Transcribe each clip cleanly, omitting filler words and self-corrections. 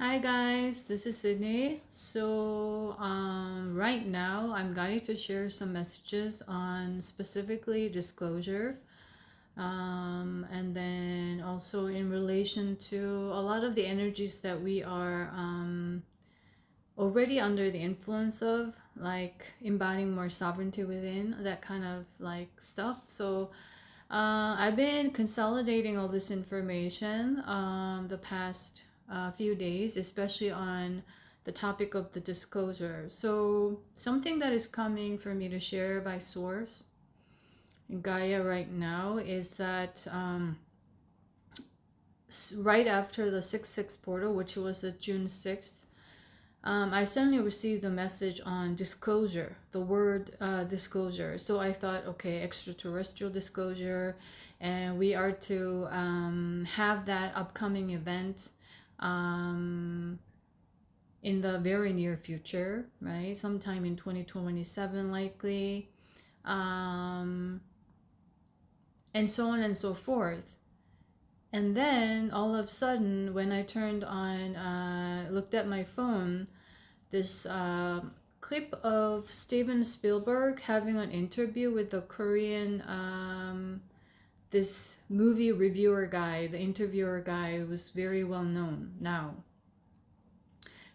Hi guys, this is Sydney. Right now I'm going to share some messages on specifically disclosure, and then also in relation to a lot of the energies that we are already under the influence of, like embodying more sovereignty within, that kind of like stuff. I've been consolidating all this information the past few days, especially on the topic of the disclosure. So something that is coming for me to share by source in Gaia right now is that right after the 6-6 portal, which was the June 6th, I suddenly received a message on disclosure, the word disclosure. So I thought, okay, extraterrestrial disclosure, and we are to have that upcoming event in the very near future, right? Sometime in 2027, likely, and so on and so forth. And then all of a sudden, when I turned on, looked at my phone, this clip of Steven Spielberg having an interview with the Korean, this movie reviewer guy, the interviewer guy was very well known now.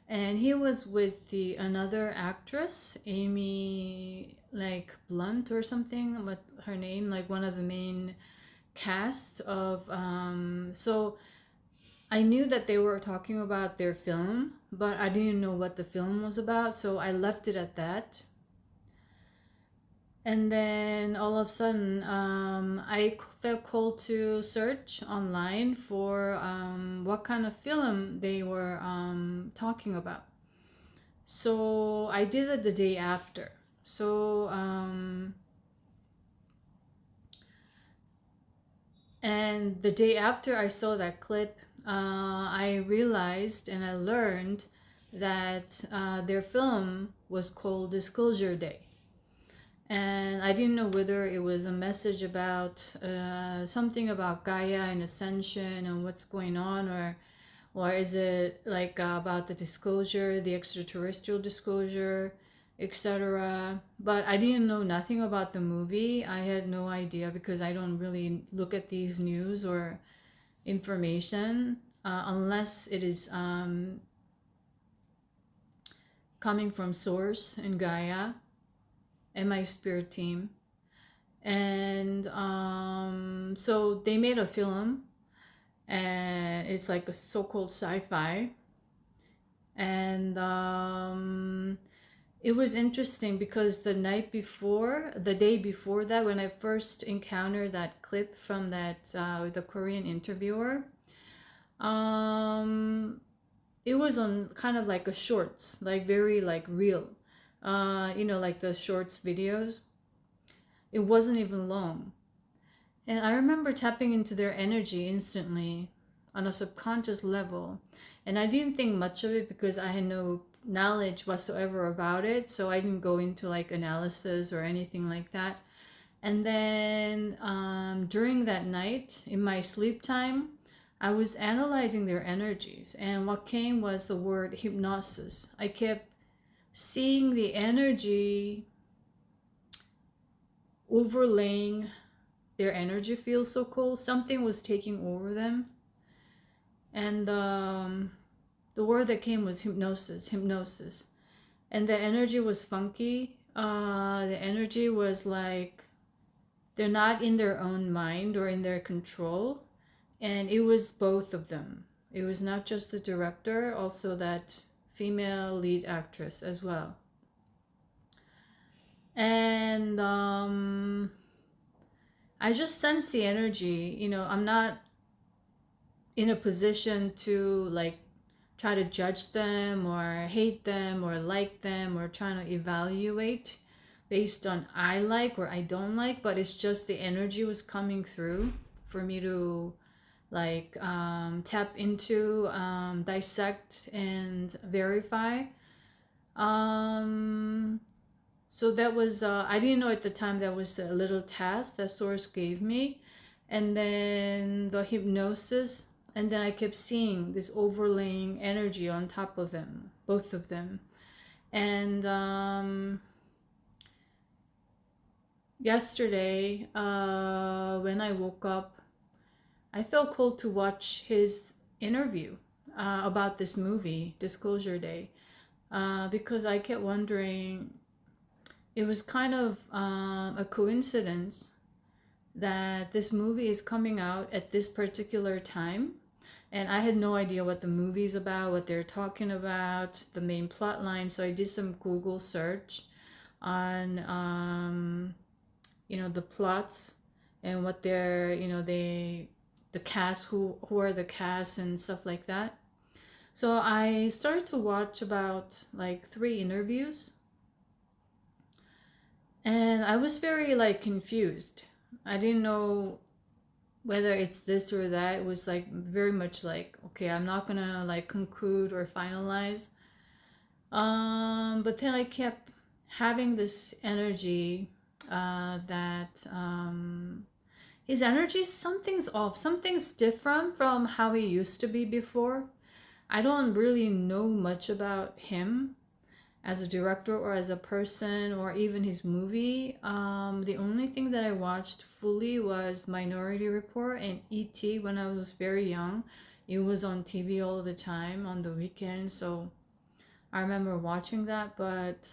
And he was with the another actress, Amy, like Blunt or something, what her name, like one of the main cast of so I knew that they were talking about their film, but I didn't know what the film was about, so I left it at that. And then all of a sudden, I felt called to search online for what kind of film they were talking about. So I did it the day after. And the day after I saw that clip, I realized and I learned that their film was called Disclosure Day. And I didn't know whether it was a message about something about Gaia and Ascension and what's going on, or is it like about the disclosure, the extraterrestrial disclosure, etc. But I didn't know nothing about the movie. I had no idea because I don't really look at these news or information unless it is coming from source in Gaia and my spirit team. And so they made a film, and it's like a so-called sci-fi. And it was interesting because the day before that, when I first encountered that clip from that the Korean interviewer, it was on kind of like a shorts, like very like real, like the shorts videos. It wasn't even long. And I remember tapping into their energy instantly on a subconscious level. And I didn't think much of it because I had no knowledge whatsoever about it. So I didn't go into like analysis or anything like that. And then during that night, in my sleep time, I was analyzing their energies. And what came was the word hypnosis. I kept seeing the energy overlaying their energy field, so called. Something was taking over them. And the word that came was hypnosis. And the energy was funky. The energy was like they're not in their own mind or in their control. And it was both of them. It was not just the director, also that female lead actress as well. And I just sense the energy. I'm not in a position to like try to judge them or hate them or like them or trying to evaluate based on I like or I don't like, but it's just the energy was coming through for me to like tap into, dissect and verify. So that was, I didn't know at the time that was a little task that source gave me. And then the hypnosis and then I kept seeing this overlaying energy on top of them, both of them. And yesterday, when I woke up, I felt called to watch his interview about this movie, Disclosure Day, because I kept wondering, it was kind of a coincidence that this movie is coming out at this particular time. And I had no idea what the movie's about, what they're talking about, the main plot line. So I did some Google search on, the plots and what they're, the cast, who are the cast and stuff like that. So I started to watch about like 3 interviews, and I was very like confused. I didn't know whether it's this or that. It was like very much like, okay, I'm not gonna like conclude or finalize. But then I kept having this energy that his energy, something's off, something's different from how he used to be before. I don't really know much about him as a director or as a person or even his movie. The only thing that I watched fully was Minority Report and E.T. when I was very young. It was on TV all the time on the weekend, so I remember watching that. But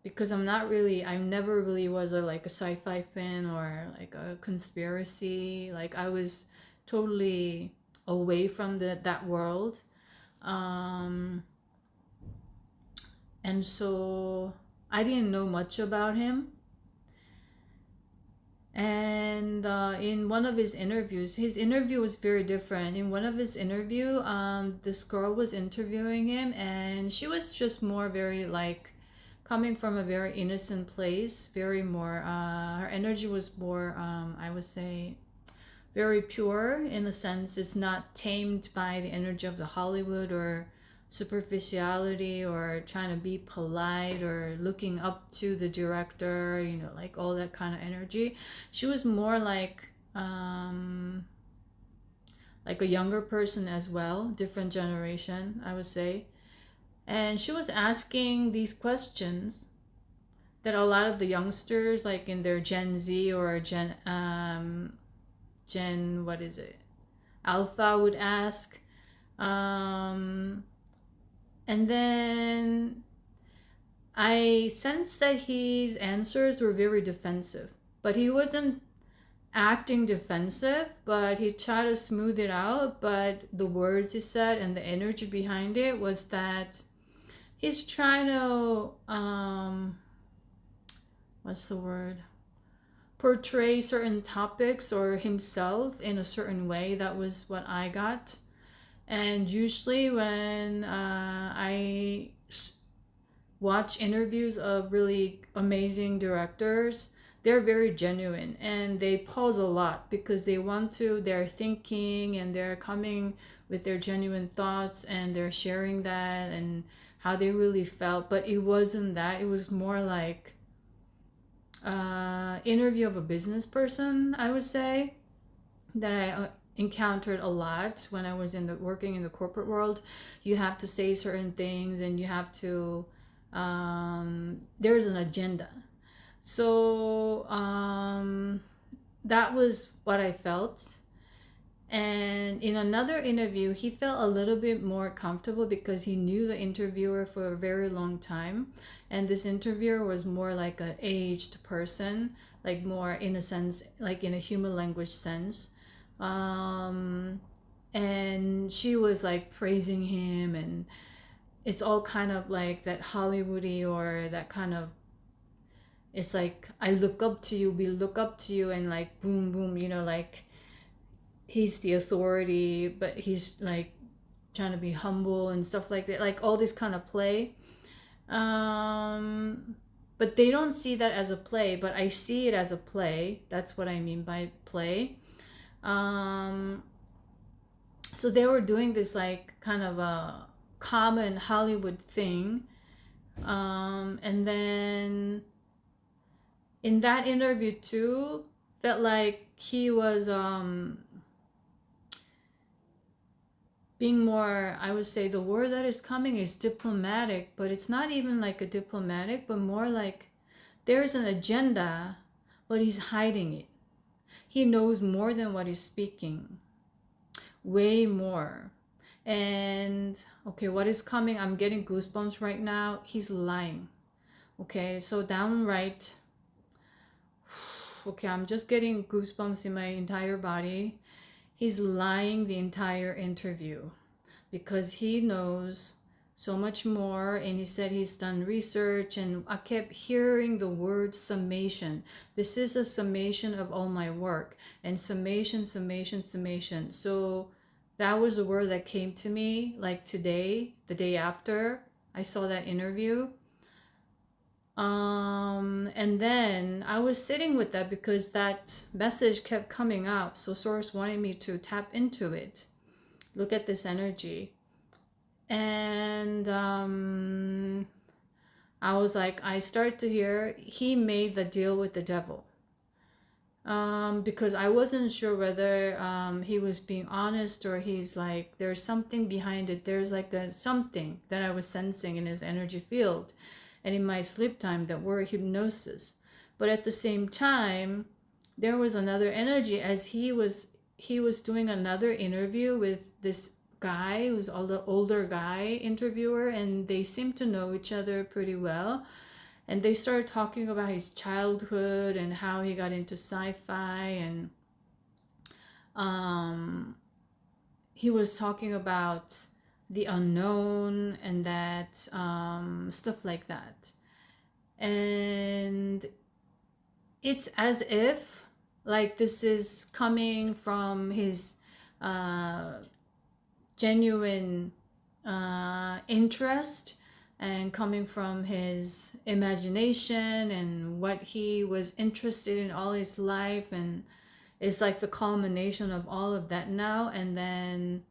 because I never really was like a sci-fi fan or like a conspiracy. Like I was totally away from that world. Um, and so I didn't know much about him. And in one of his interview was very different. In one of his interview, this girl was interviewing him, and she was just more very like coming from a very innocent place, very more. Her energy was more, I would say, very pure in a sense. It's not tamed by the energy of the Hollywood or superficiality or trying to be polite or looking up to the director, like all that kind of energy. She was more like a younger person as well, different generation, I would say. And she was asking these questions that a lot of the youngsters, like in their Gen Z or Gen, what is it, Alpha, would ask. And then I sensed that his answers were very defensive, but he wasn't acting defensive, but he tried to smooth it out. But the words he said and the energy behind it was that he's trying to, what's the word? Portray certain topics or himself in a certain way. That was what I got. And usually when I watch interviews of really amazing directors, they're very genuine and they pause a lot because they're thinking and they're coming with their genuine thoughts and they're sharing that and how they really felt. But it wasn't that. It was more like interview of a business person, I would say, that I encountered a lot when I was working in the corporate world. You have to say certain things and you have to, there's an agenda. So that was what I felt. And in another interview, he felt a little bit more comfortable because he knew the interviewer for a very long time. And this interviewer was more like an aged person, like more in a sense, like in a human language sense. And she was like praising him, and it's all kind of like that Hollywoody or that kind of, it's like, I look up to you, we look up to you, and like boom boom, like he's the authority, but he's like trying to be humble and stuff like that, like all this kind of play. But they don't see that as a play, but I see it as a play. That's what I mean by play. So they were doing this like kind of a common Hollywood thing. And then in that interview too, felt like he was being more, I would say the word that is coming is diplomatic, but it's not even like a diplomatic, but more like there's an agenda, but he's hiding it. He knows more than what he's speaking, way more. And okay, what is coming? I'm getting goosebumps right now. He's lying. Okay, so downright. Okay, I'm just getting goosebumps in my entire body. He's lying the entire interview because he knows so much more, and he said he's done research, and I kept hearing the word summation. This is a summation of all my work, and summation, summation, summation. So that was a word that came to me like today, the day after I saw that interview. And then I was sitting with that because that message kept coming up. So Source wanted me to tap into it. Look at this energy. And I was like, I started to hear he made the deal with the devil. Because I wasn't sure whether he was being honest, or he's like, there's something behind it. There's like something that I was sensing in his energy field and in my sleep time that were hypnosis. But at the same time, there was another energy as he was doing another interview with this guy who's older guy interviewer, and they seemed to know each other pretty well. And they started talking about his childhood and how he got into sci-fi, and he was talking about the unknown and that stuff like that. And it's as if like this is coming from his genuine interest, and coming from his imagination and what he was interested in all his life, and it's like the culmination of all of that now. And then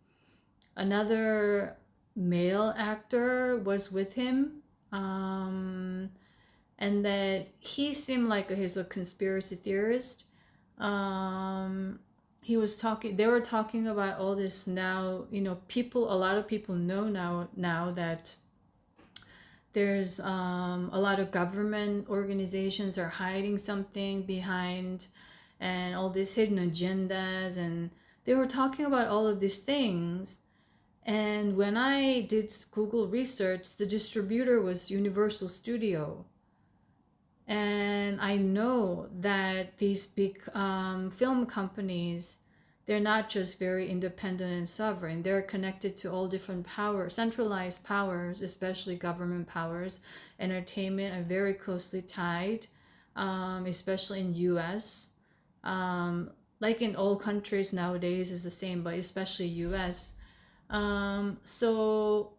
another male actor was with him, and that he seemed like he's a conspiracy theorist. He was talking, they were talking about all this now, you know, people, a lot of people know now that there's a lot of government organizations are hiding something behind, and all these hidden agendas, and they were talking about all of these things. And when I did Google research, the distributor was Universal Studio. And I know that these big film companies, they're not just very independent and sovereign. They're connected to all different powers, centralized powers, especially government powers. Entertainment are very closely tied, especially in US. Like in all countries nowadays is the same, but especially US. So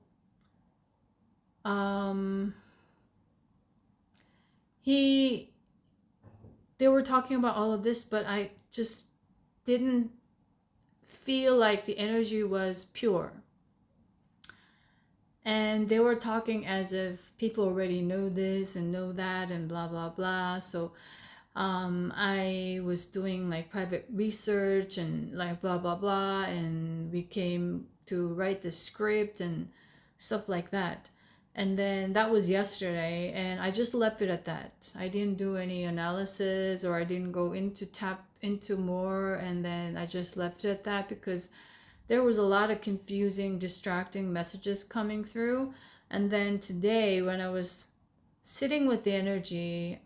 they were talking about all of this, but I just didn't feel like the energy was pure. And they were talking as if people already know this and know that and blah blah blah. So I was doing like private research and like blah blah blah, and we came to write the script and stuff like that. And then that was yesterday, and I just left it at that. I didn't do any analysis, or I didn't go into tap into more, and then I just left it at that because there was a lot of confusing, distracting messages coming through. And then today, when I was sitting with the energy,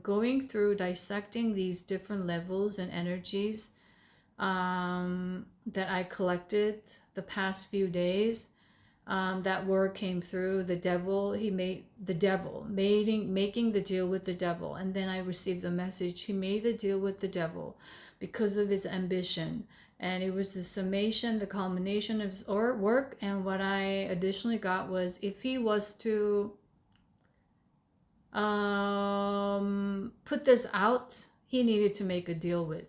going through dissecting these different levels and energies that I collected the past few days, that word came through. The devil, he made the devil, making the deal with the devil. And then I received the message, he made the deal with the devil because of his ambition. And it was the summation, the culmination of his work. And what I additionally got was, if he was to put this out, he needed to make a deal with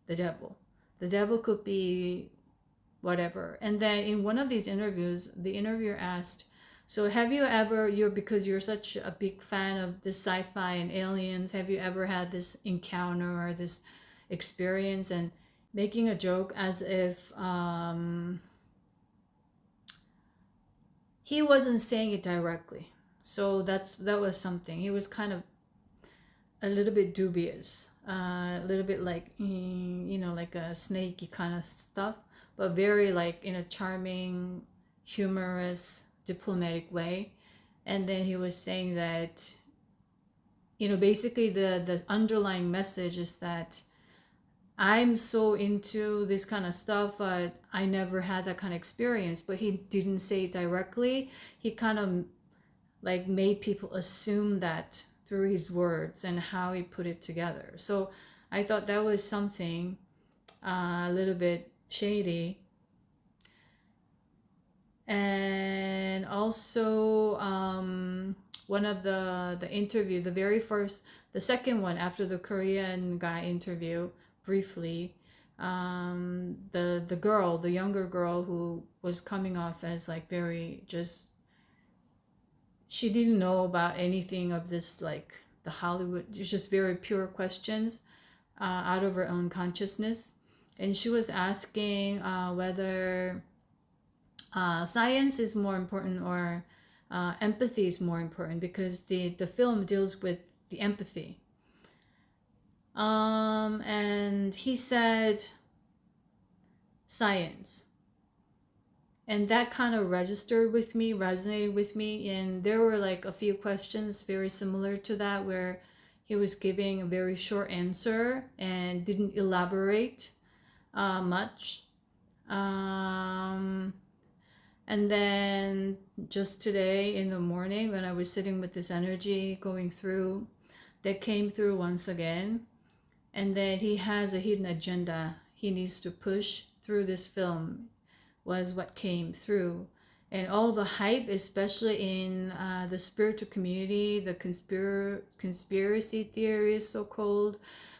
the devil. The devil could be whatever. And then in one of these interviews, the interviewer asked, so have you ever, because you're such a big fan of this sci-fi and aliens, have you ever had this encounter or this experience? And making a joke as if he wasn't saying it directly. So that was something. He was kind of a little bit dubious, a little bit like, you know, like a snaky kind of stuff, but very like in a charming, humorous, diplomatic way. And then he was saying that, you know, basically the underlying message is that I'm so into this kind of stuff, but I never had that kind of experience. But he didn't say it directly. He kind of like made people assume that through his words and how he put it together. So I thought that was something a little bit shady. And also one of the interview, the very first, the second one after the Korean guy interview, briefly, the girl, the younger girl who was coming off as like very just, she didn't know about anything of this, like the Hollywood, it's just very pure questions out of her own consciousness. And she was asking whether science is more important or empathy is more important, because the film deals with the empathy. And he said science. And that kind of registered with me, resonated with me. And there were like a few questions very similar to that where he was giving a very short answer and didn't elaborate much. And then just today in the morning when I was sitting with this energy going through, that came through once again. And that he has a hidden agenda he needs to push through this film was what came through. And all the hype, especially in the spiritual community, the conspiracy theories, so-called,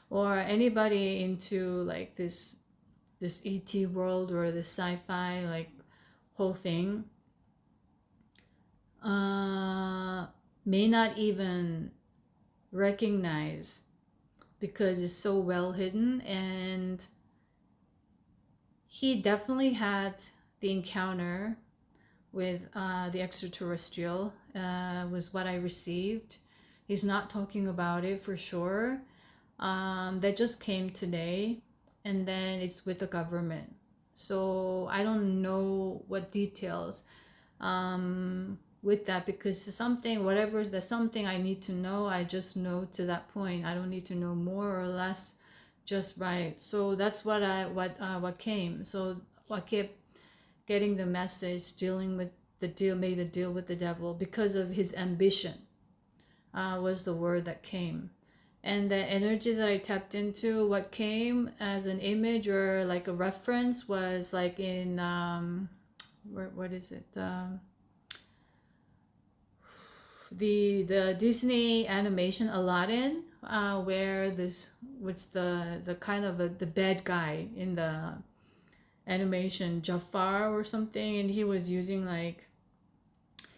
or anybody into like this ET world or the sci-fi like whole thing, may not even recognize, because it's so well hidden. And he definitely had the encounter with the extraterrestrial, was what I received. He's not talking about it for sure. That just came today, and then it's with the government. So I don't know what details with that, because something, whatever the something I need to know, I just know to that point. I don't need to know more or less, just right. So that's what came. So I kept getting the message, dealing with the deal, made a deal with the devil because of his ambition, was the word that came. And the energy that I tapped into, what came as an image or like a reference was like in what is it, the Disney animation Aladdin, where this, what's the kind of the bad guy in the animation, Jafar or something, and he was using like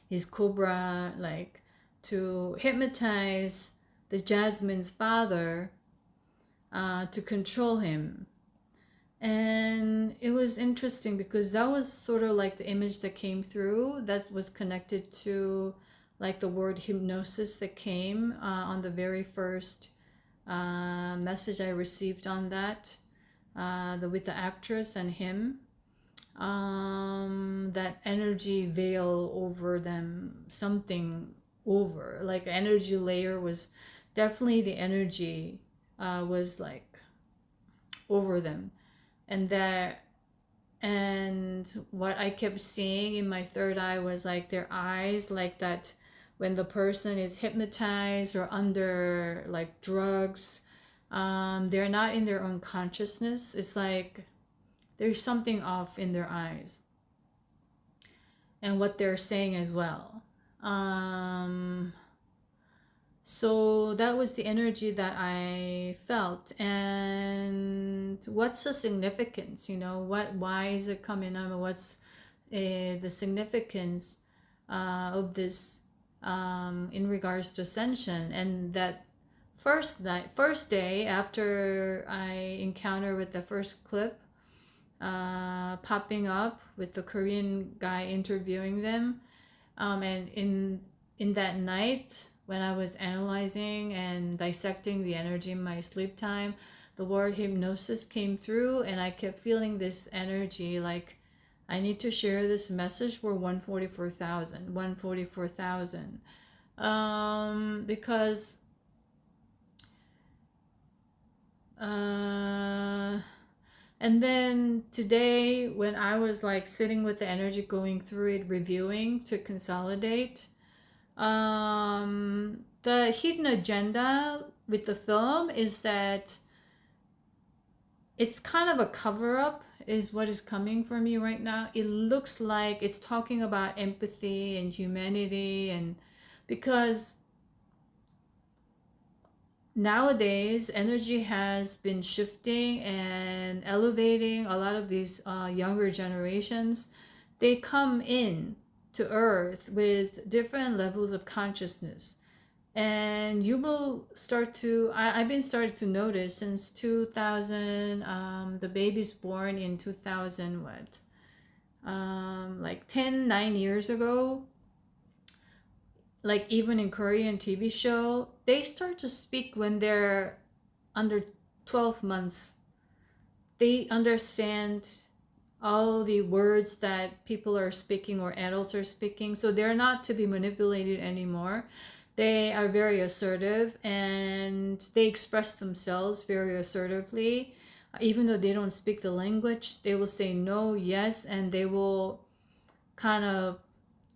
his cobra like to hypnotize the Jasmine's father to control him. And it was interesting because that was sort of like the image that came through, that was connected to like the word hypnosis that came on the very first message I received on that, with the actress and him. That energy veil over them, something over, like energy layer was definitely, the energy was like over them. And that, and what I kept seeing in my third eye was like their eyes, like that when the person is hypnotized or under like drugs, they're not in their own consciousness. It's like there's something off in their eyes and what they're saying as well. So that was the energy that I felt. And what's the significance, you know, why is it coming on? What's the significance of this in regards to Ascension? And that first day after I encounter with the first clip popping up with the Korean guy interviewing them, And in that night, when I was analyzing and dissecting the energy in my sleep time, the word hypnosis came through, and I kept feeling this energy like I need to share this message for 144,000, 144,000. Because and then today, when I was like sitting with the energy, going through it, reviewing to consolidate, the hidden agenda with the film is that it's kind of a cover up, is what is coming from you right now. It looks like it's talking about empathy and humanity, and because nowadays energy has been shifting and elevating a lot of these younger generations. They come in to earth with different levels of consciousness, and you will start to I've been starting to notice since 2000. The baby's born in 2000, what, like 9 years ago. Like even in Korean TV show, they start to speak when they're under 12 months. They understand all the words that people are speaking or adults are speaking, so they're not to be manipulated anymore. They are very assertive and they express themselves very assertively. Even though they don't speak the language, they will say no, yes, and they will kind of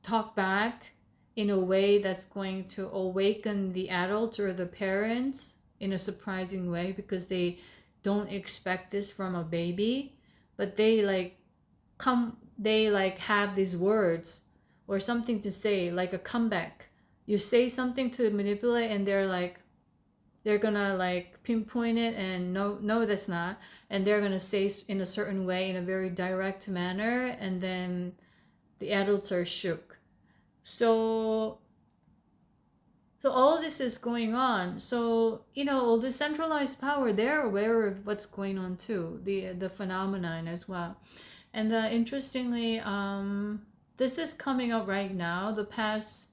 talk back in a way that's going to awaken the adults or the parents in a surprising way, because they don't expect this from a baby. But they like have these words or something to say, like a comeback. You say something to manipulate, and they're gonna like pinpoint it, and no, no, that's not, and they're gonna say in a certain way, in a very direct manner, and then the adults are shook. So all this is going on. So all the centralized power, they're aware of what's going on too, the phenomenon as well. And interestingly, this is coming up right now. The past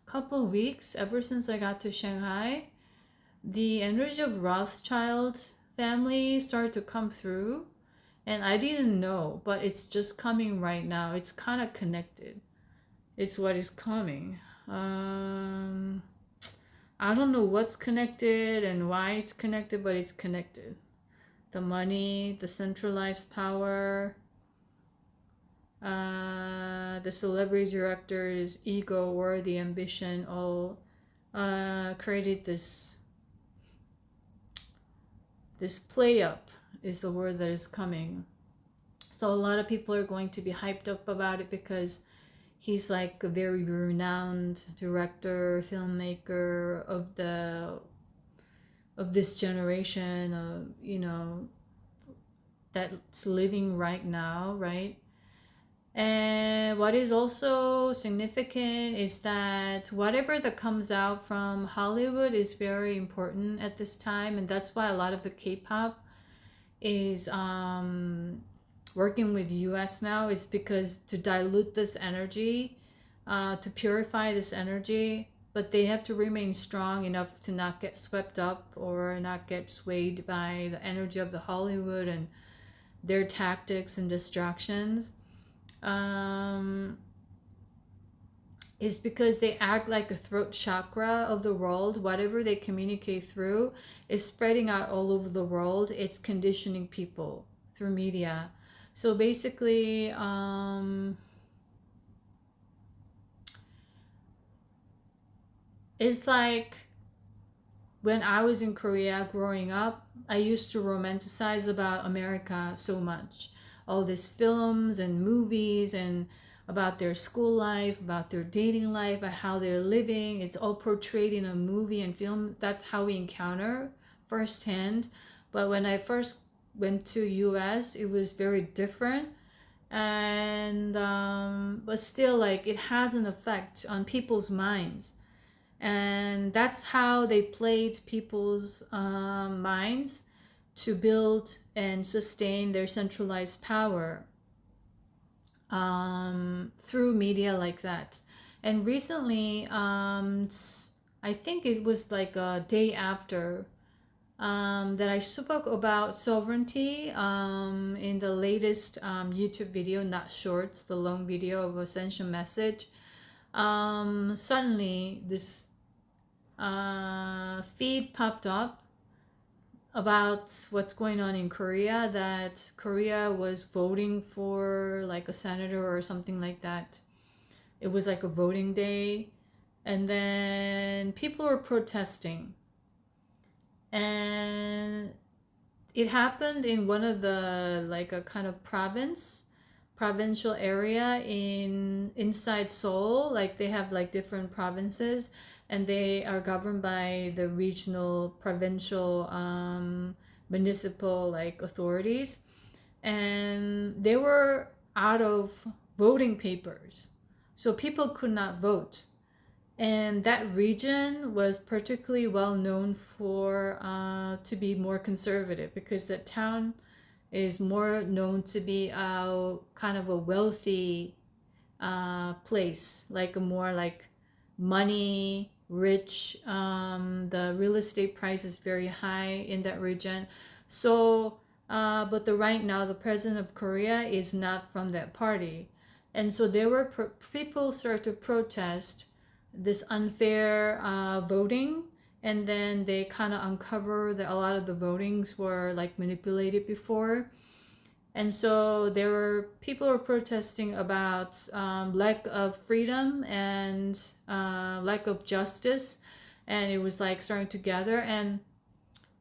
couple of weeks, ever since I got to Shanghai, the energy of Rothschild family started to come through, and I didn't know, but it's just coming right now. It's kind of connected. It's what is coming. I don't know what's connected and why it's connected, but it's connected. The money, the centralized power, the celebrity director's ego or the ambition all created this play up is the word that is coming. So a lot of people are going to be hyped up about it, because he's like a very renowned director, filmmaker of this generation of that's living right now, right? And what is also significant is that whatever that comes out from Hollywood is very important at this time, and that's why a lot of the K-pop is working with US now, is because to dilute this energy, to purify this energy, but they have to remain strong enough to not get swept up or not get swayed by the energy of the Hollywood and their tactics and distractions. Is because they act like a throat chakra of the world. Whatever they communicate through is spreading out all over the world. It's conditioning people through media. So basically, it's like when I was in Korea growing up, I used to romanticize about America so much. All these films and movies and about their school life, about their dating life, about how they're living. It's all portrayed in a movie and film. That's how we encounter firsthand. But when I first went to US, it was very different. And but still, like, it has an effect on people's minds. And that's how they played people's minds to build and sustain their centralized power. through media like that. And recently, I think it was like a day after that I spoke about sovereignty in the latest YouTube video, not shorts, the long video of Ascension message. Suddenly this feed popped up about what's going on in Korea, that Korea was voting for like a senator or something like that. It was like a voting day, and then people were protesting, and it happened in one of the like a kind of provincial area in inside Seoul. Like they have like different provinces, and they are governed by the regional, provincial, municipal like authorities, and they were out of voting papers, so people could not vote. And that region was particularly well known for to be more conservative, because that town is more known to be a kind of a wealthy place, like a more like money rich. The real estate price is very high in that region. So but right now the president of Korea is not from that party, and so there were people started to protest this unfair voting. And then they kind of uncover that a lot of the votings were like manipulated before. And so there were people were protesting about lack of freedom and lack of justice, and it was like starting to gather. And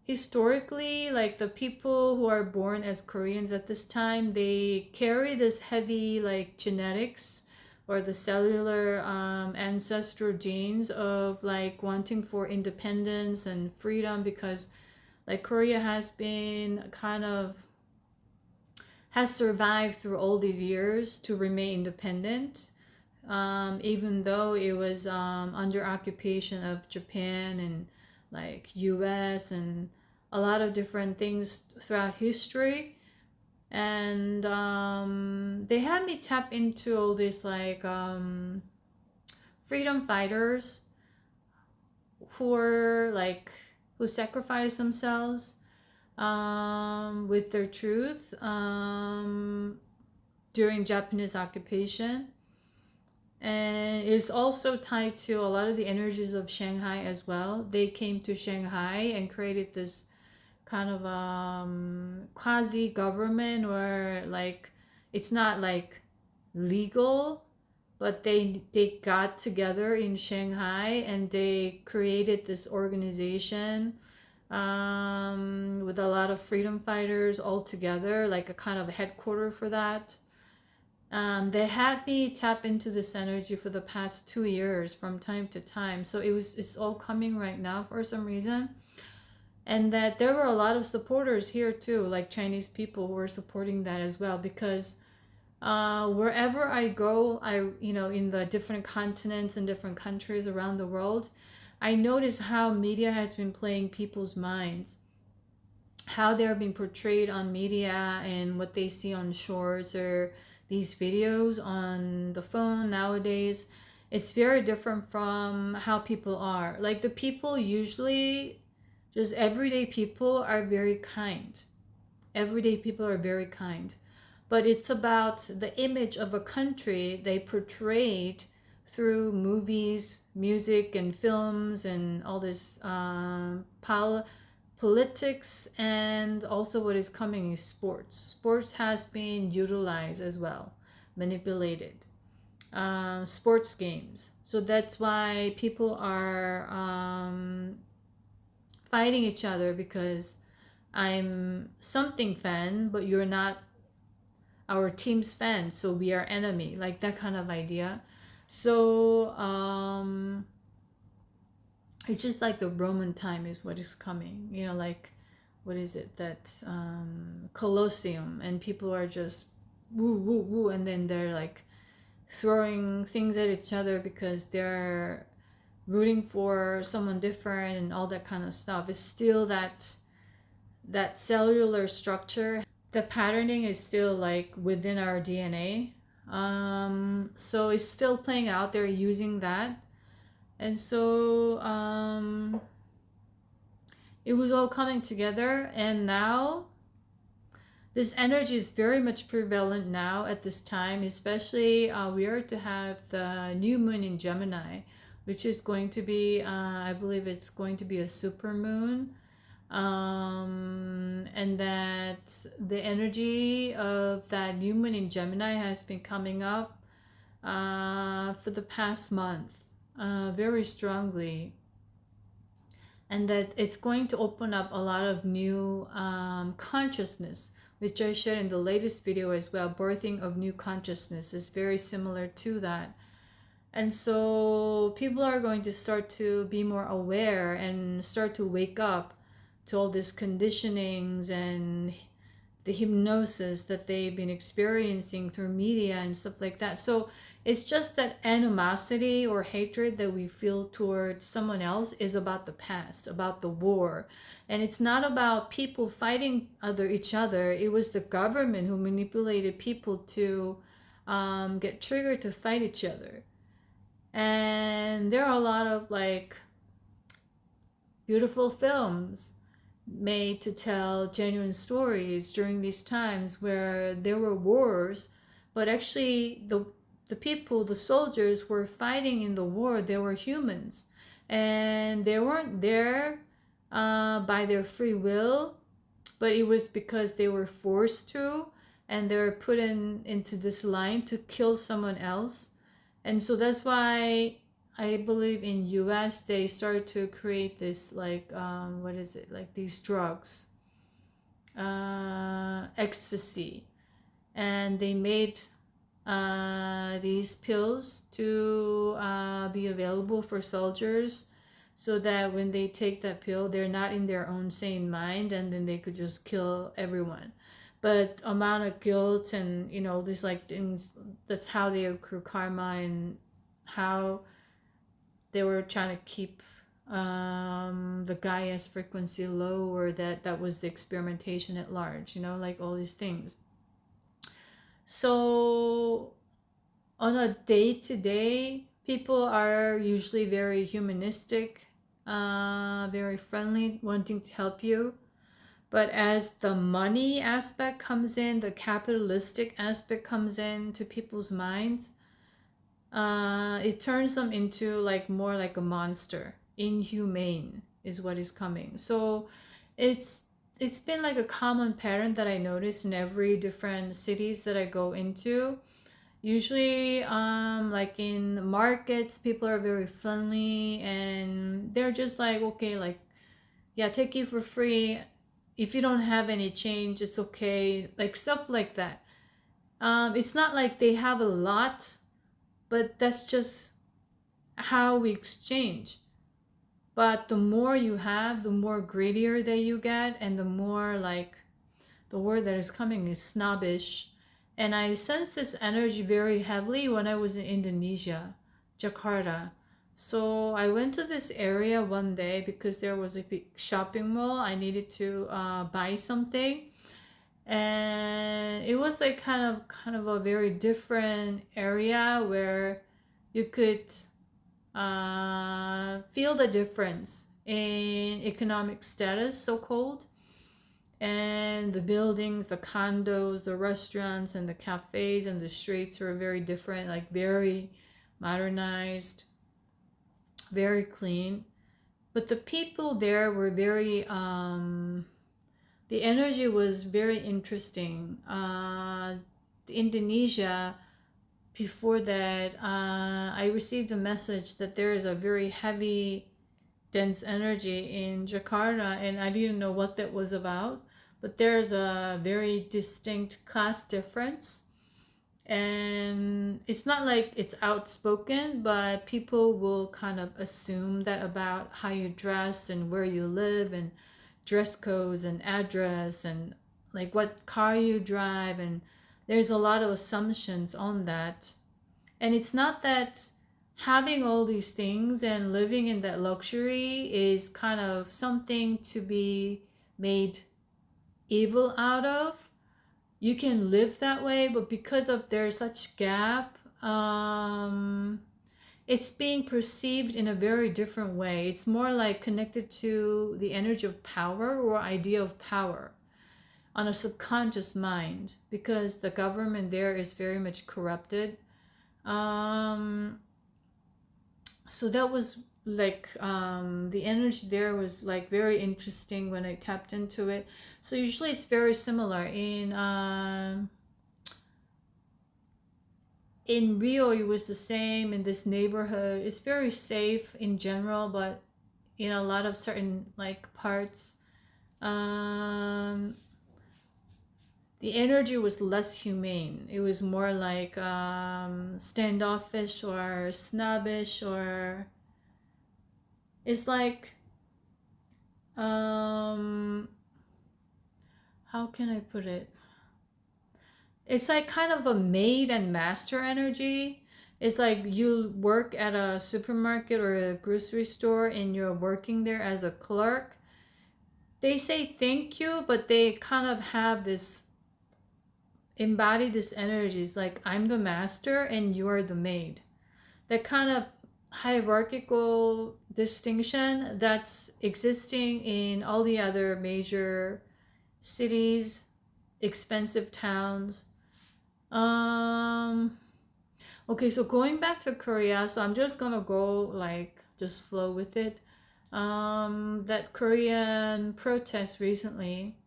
historically, like the people who are born as Koreans at this time, they carry this heavy like genetics or the cellular ancestral genes of like wanting for independence and freedom, because like Korea has been kind of has survived through all these years to remain independent, even though it was under occupation of Japan and like US and a lot of different things throughout history. And they had me tap into all these like freedom fighters who were like who sacrificed themselves with their truth during Japanese occupation. And it's also tied to a lot of the energies of Shanghai as well. They came to Shanghai and created this kind of quasi government, or like it's not like legal, but they got together in Shanghai and they created this organization with a lot of freedom fighters all together, like a kind of headquarter for that. They had me tap into this energy for the past 2 years from time to time. So it's all coming right now for some reason. And that there were a lot of supporters here too, like Chinese people who were supporting that as well, because wherever I go, in the different continents and different countries around the world, I notice how media has been playing people's minds, how they're being portrayed on media and what they see on shorts or these videos on the phone nowadays. It's very different from how people are. Like the people usually, just everyday people are very kind. Everyday people are very kind. But it's about the image of a country they portrayed through movies, music, and films, and all this politics, and also what is coming is sports. Sports has been utilized as well, manipulated. Sports games. So that's why people are fighting each other, because I'm something fan, but you're not our team's fan, so we are enemy, like that kind of idea. So it's just like the Roman time is what is coming, like what is it, that Colosseum, and people are just woo woo woo, and then they're like throwing things at each other because they're rooting for someone different and all that kind of stuff. It's still that cellular structure, the patterning is still like within our DNA. So it's still playing out. They're using that. And so it was all coming together. And now this energy is very much prevalent now at this time, especially we are to have the new moon in Gemini, which is going to be, I believe it's going to be a super moon. And that the energy of that new moon in Gemini has been coming up for the past month very strongly, and that it's going to open up a lot of new consciousness, which I shared in the latest video as well. Birthing of new consciousness is very similar to that. And so people are going to start to be more aware and start to wake up to all these conditionings and the hypnosis that they've been experiencing through media and stuff like that. So it's just that animosity or hatred that we feel towards someone else is about the past, about the war. And it's not about people fighting each other. It was the government who manipulated people to get triggered to fight each other. And there are a lot of like beautiful films made to tell genuine stories during these times where there were wars, but actually the people, the soldiers were fighting in the war. They were humans, and they weren't there by their free will, but it was because they were forced to, and they were put into this line to kill someone else. And so that's why I believe in US they started to create this like what is it, like these drugs, ecstasy, and they made these pills to be available for soldiers, so that when they take that pill they're not in their own sane mind, and then they could just kill everyone. But amount of guilt and these like things, that's how they accrue karma, and how they were trying to keep the Gaia's frequency low, or that was the experimentation at large, like all these things. So on a day-to-day, people are usually very humanistic, very friendly, wanting to help you. But as the money aspect comes in, the capitalistic aspect comes in to people's minds, it turns them into like more like a monster. Inhumane is what is coming. So it's been like a common pattern that I noticed in every different cities that I go into. Usually like in markets, people are very friendly, and they're just like, okay, like, yeah, take you for free. If you don't have any change, it's okay, like stuff like that. It's not like they have a lot, but that's just how we exchange. But the more you have, the more greedier that you get, and the more like, the word that is coming is snobbish. And I sense this energy very heavily when I was in Indonesia, Jakarta. So I went to this area one day because there was a big shopping mall. I needed to buy something, and it was like kind of a very different area where you could feel the difference in economic status, so called, and the buildings, the condos, the restaurants, and the cafes and the streets were very different, like very modernized, very clean. But the people there were very the energy was very interesting. Indonesia, before that, I received a message that there is a very heavy, dense energy in Jakarta, and I didn't know what that was about. But there's a very distinct class difference. And it's not like it's outspoken, but people will kind of assume that about how you dress and where you live, and dress codes and address, and like what car you drive, and there's a lot of assumptions on that. And it's not that having all these things and living in that luxury is kind of something to be made evil out of, you can live that way, but because of there's such gap, it's being perceived in a very different way. It's more like connected to the energy of power or idea of power on a subconscious mind, because the government there is very much corrupted. So that was like the energy there was like very interesting when I tapped into it. So usually it's very similar in Rio. It was the same in this neighborhood. It's very safe in general, but in a lot of certain like parts, the energy was less humane. It was more like standoffish or snobbish, or it's like how can I put it? It's like kind of a maid and master energy. It's like you work at a supermarket or a grocery store and you're working there as a clerk. They say thank you, but they kind of have this, embody this energy. It's like I'm the master and you're the maid. That kind of hierarchical distinction that's existing in all the other major cities, expensive towns. Okay, so going back to Korea, so I'm just gonna go like just flow with it. That Korean protest recently,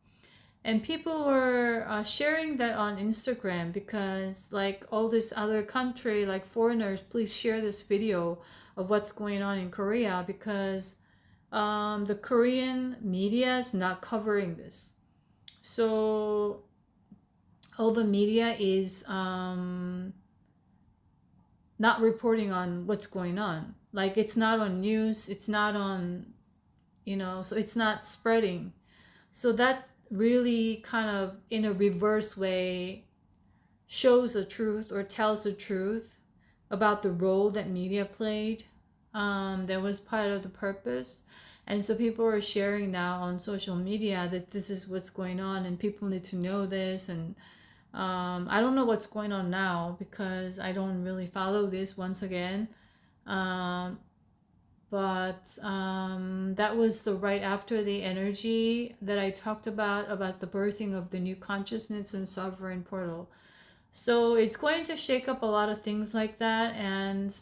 and people were sharing that on Instagram, because like all this other country, like foreigners, please share this video of what's going on in Korea, because the Korean media is not covering this. So all the media is not reporting on what's going on. Like it's not on news, it's not on, so it's not spreading. So that really kind of in a reverse way shows the truth or tells the truth about the role that media played. That was part of the purpose. And so people are sharing now on social media that this is what's going on and people need to know this. And I don't know what's going on now because I don't really follow this once again. But that was the right after the energy that I talked about the birthing of the new consciousness and sovereign portal. So it's going to shake up a lot of things like that, and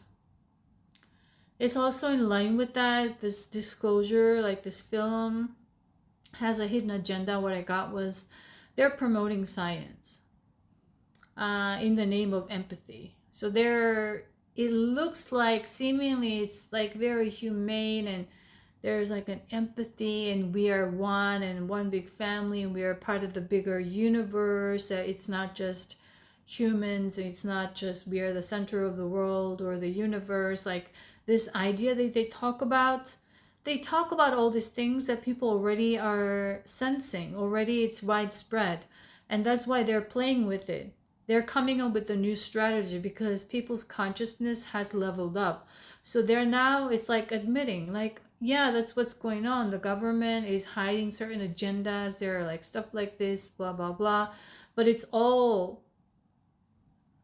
it's also in line with that, this disclosure, like this film has a hidden agenda. What I got was they're promoting science in the name of empathy. So it looks like seemingly it's like very humane, and there's like an empathy, and we are one and one big family, and we are part of the bigger universe, that it's not just humans, it's not just we are the center of the world or the universe. Like this idea that they talk about all these things that people already are sensing already. It's widespread, and that's why they're playing with it. They're coming up with a new strategy because people's consciousness has leveled up. So they're now, it's like admitting, like, yeah, that's what's going on. The government is hiding certain agendas. There are like stuff like this, blah, blah, blah. But it's all,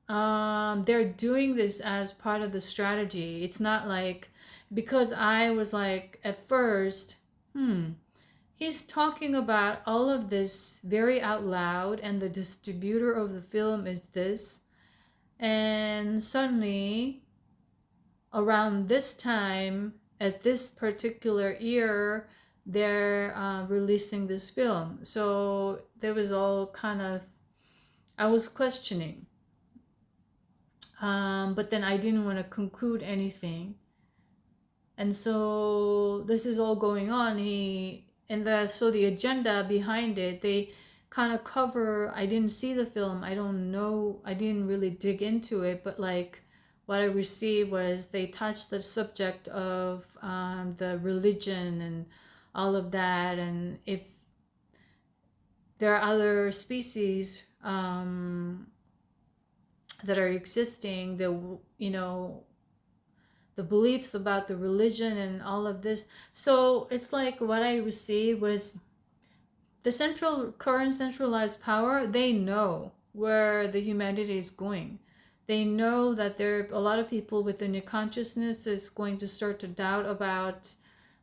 they're doing this as part of the strategy. It's not like, because I was like, at first, he's talking about all of this very out loud, and the distributor of the film is this. And suddenly, around this time, at this particular year, they're releasing this film. So there was all kind of, I was questioning. But then I didn't want to conclude anything. And so this is all going on. So the agenda behind it, they kind of cover, I didn't see the film, I don't know, I didn't really dig into it, but like what I received was they touched the subject of the religion and all of that, and if there are other species that are existing, the beliefs about the religion and all of this. So it's like what I received was the current centralized power, they know where the humanity is going. They know that there are a lot of people within your consciousness is going to start to doubt about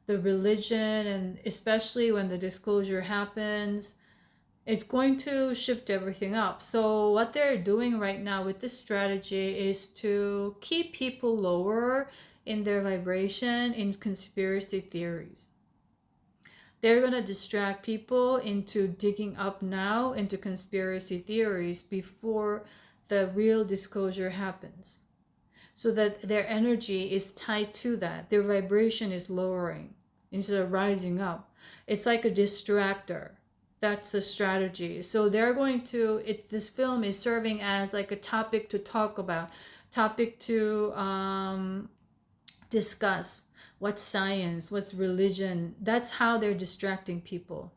the religion, and especially when the disclosure happens, it's going to shift everything up. So what they're doing right now with this strategy is to keep people lower in their vibration in conspiracy theories. They're going to distract people into digging up now into conspiracy theories before the real disclosure happens, so that their energy is tied to that. Their vibration is lowering instead of rising up. It's like a distractor. That's the strategy. So they're going to, this film is serving as like a topic to talk about, topic to discuss. What's science? What's religion? That's how they're distracting people,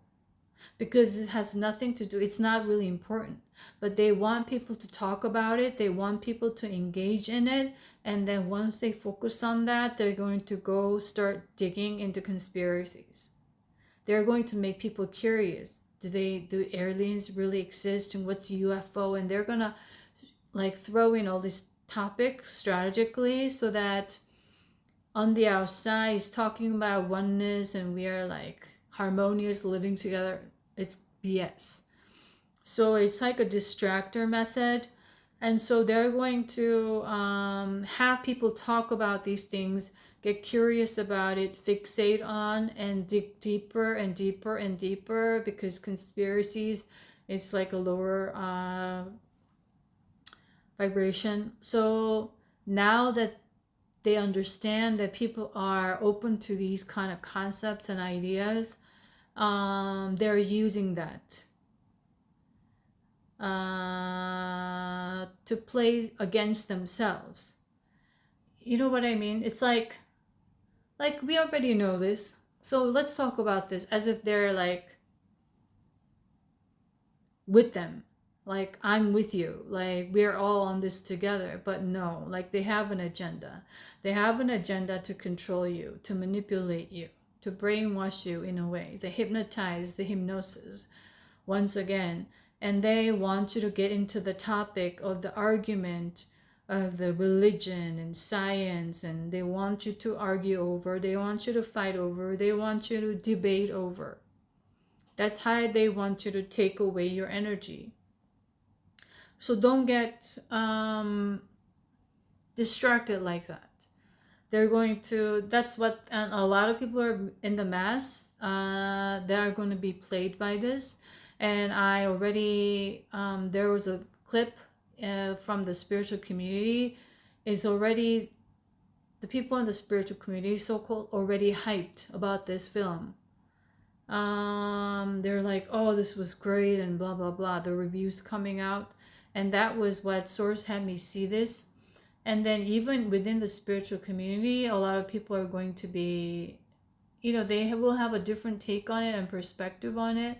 because it has nothing to do, it's not really important, but they want people to talk about it, they want people to engage in it, and then once they focus on that, they're going to go start digging into conspiracies. They're going to make people curious. Do aliens really exist, and what's UFO? And they're gonna like throw in all these topics strategically, so that on the outside is talking about oneness and we are like harmonious living together. It's BS. So it's like a distractor method. And so they're going to have people talk about these things, get curious about it, fixate on, and dig deeper and deeper and deeper, because conspiracies is like a lower vibration. So now that they understand that people are open to these kind of concepts and ideas, they're using that to play against themselves. You know what I mean? It's like we already know this, so let's talk about this as if they're like with them, like I'm with you, like we're all on this together. But no, like they have an agenda. They have an agenda to control you, to manipulate you, to brainwash you in a way. They hypnotize, the hypnosis once again, and they want you to get into the topic of the argument of the religion and science, and they want you to argue over, they want you to fight over, they want you to debate over. That's how they want you to take away your energy. So don't get distracted like that. They're going to, that's what, and a lot of people are in the mass, they are going to be played by this. And I already, there was a clip from the spiritual community. Is already, the people in the spiritual community, so-called, already hyped about this film. They're like, oh, this was great and blah blah blah, the reviews coming out, and that was what source had me see this. And then even within the spiritual community, a lot of people are going to be, you know, they will have a different take on it and perspective on it.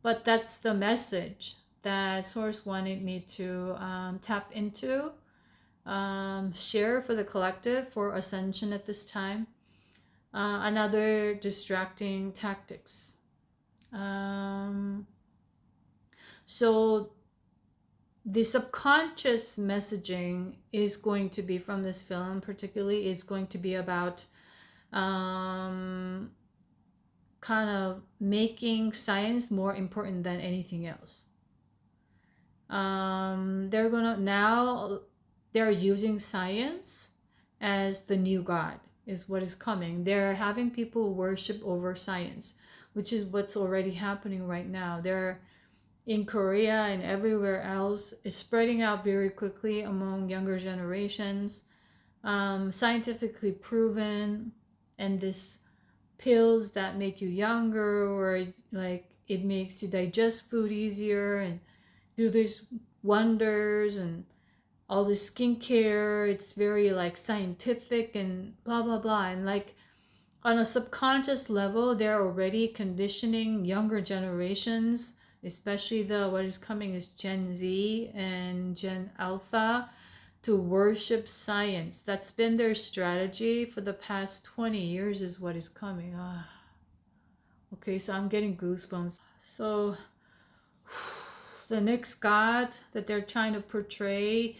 But that's the message that source wanted me to tap into, share for the collective, for Ascension at this time. Another distracting tactics. So the subconscious messaging is going to be from this film, particularly, is going to be about kind of making science more important than anything else. They're using science as the new God, is what is coming. They're having people worship over science, which is what's already happening right now. They're in Korea and everywhere else. It's spreading out very quickly among younger generations. Scientifically proven, and this pills that make you younger, or like it makes you digest food easier and do these wonders, and all this skincare, it's very like scientific and blah blah blah. And like on a subconscious level, they're already conditioning younger generations, especially what is coming is Gen Z and Gen Alpha, to worship science. That's been their strategy for the past 20 years, is what is coming. Okay, so I'm getting goosebumps. So the next god that they're trying to portray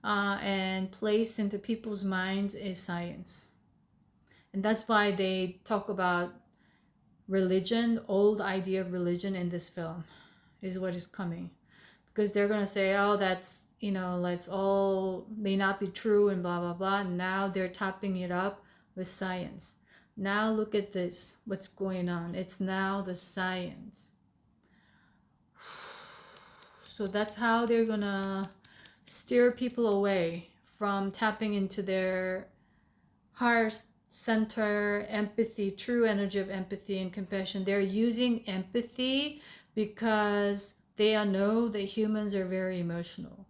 and place into people's minds is science. And that's why they talk about religion, old idea of religion in this film is what is coming. Because they're going to say, oh, that's, you know, let's all may not be true and blah, blah, blah. Now they're topping it up with science. Now look at this, what's going on. It's now the science. So that's how they're going to steer people away from tapping into their heart center, empathy, true energy of empathy and compassion. They're using empathy because they know that humans are very emotional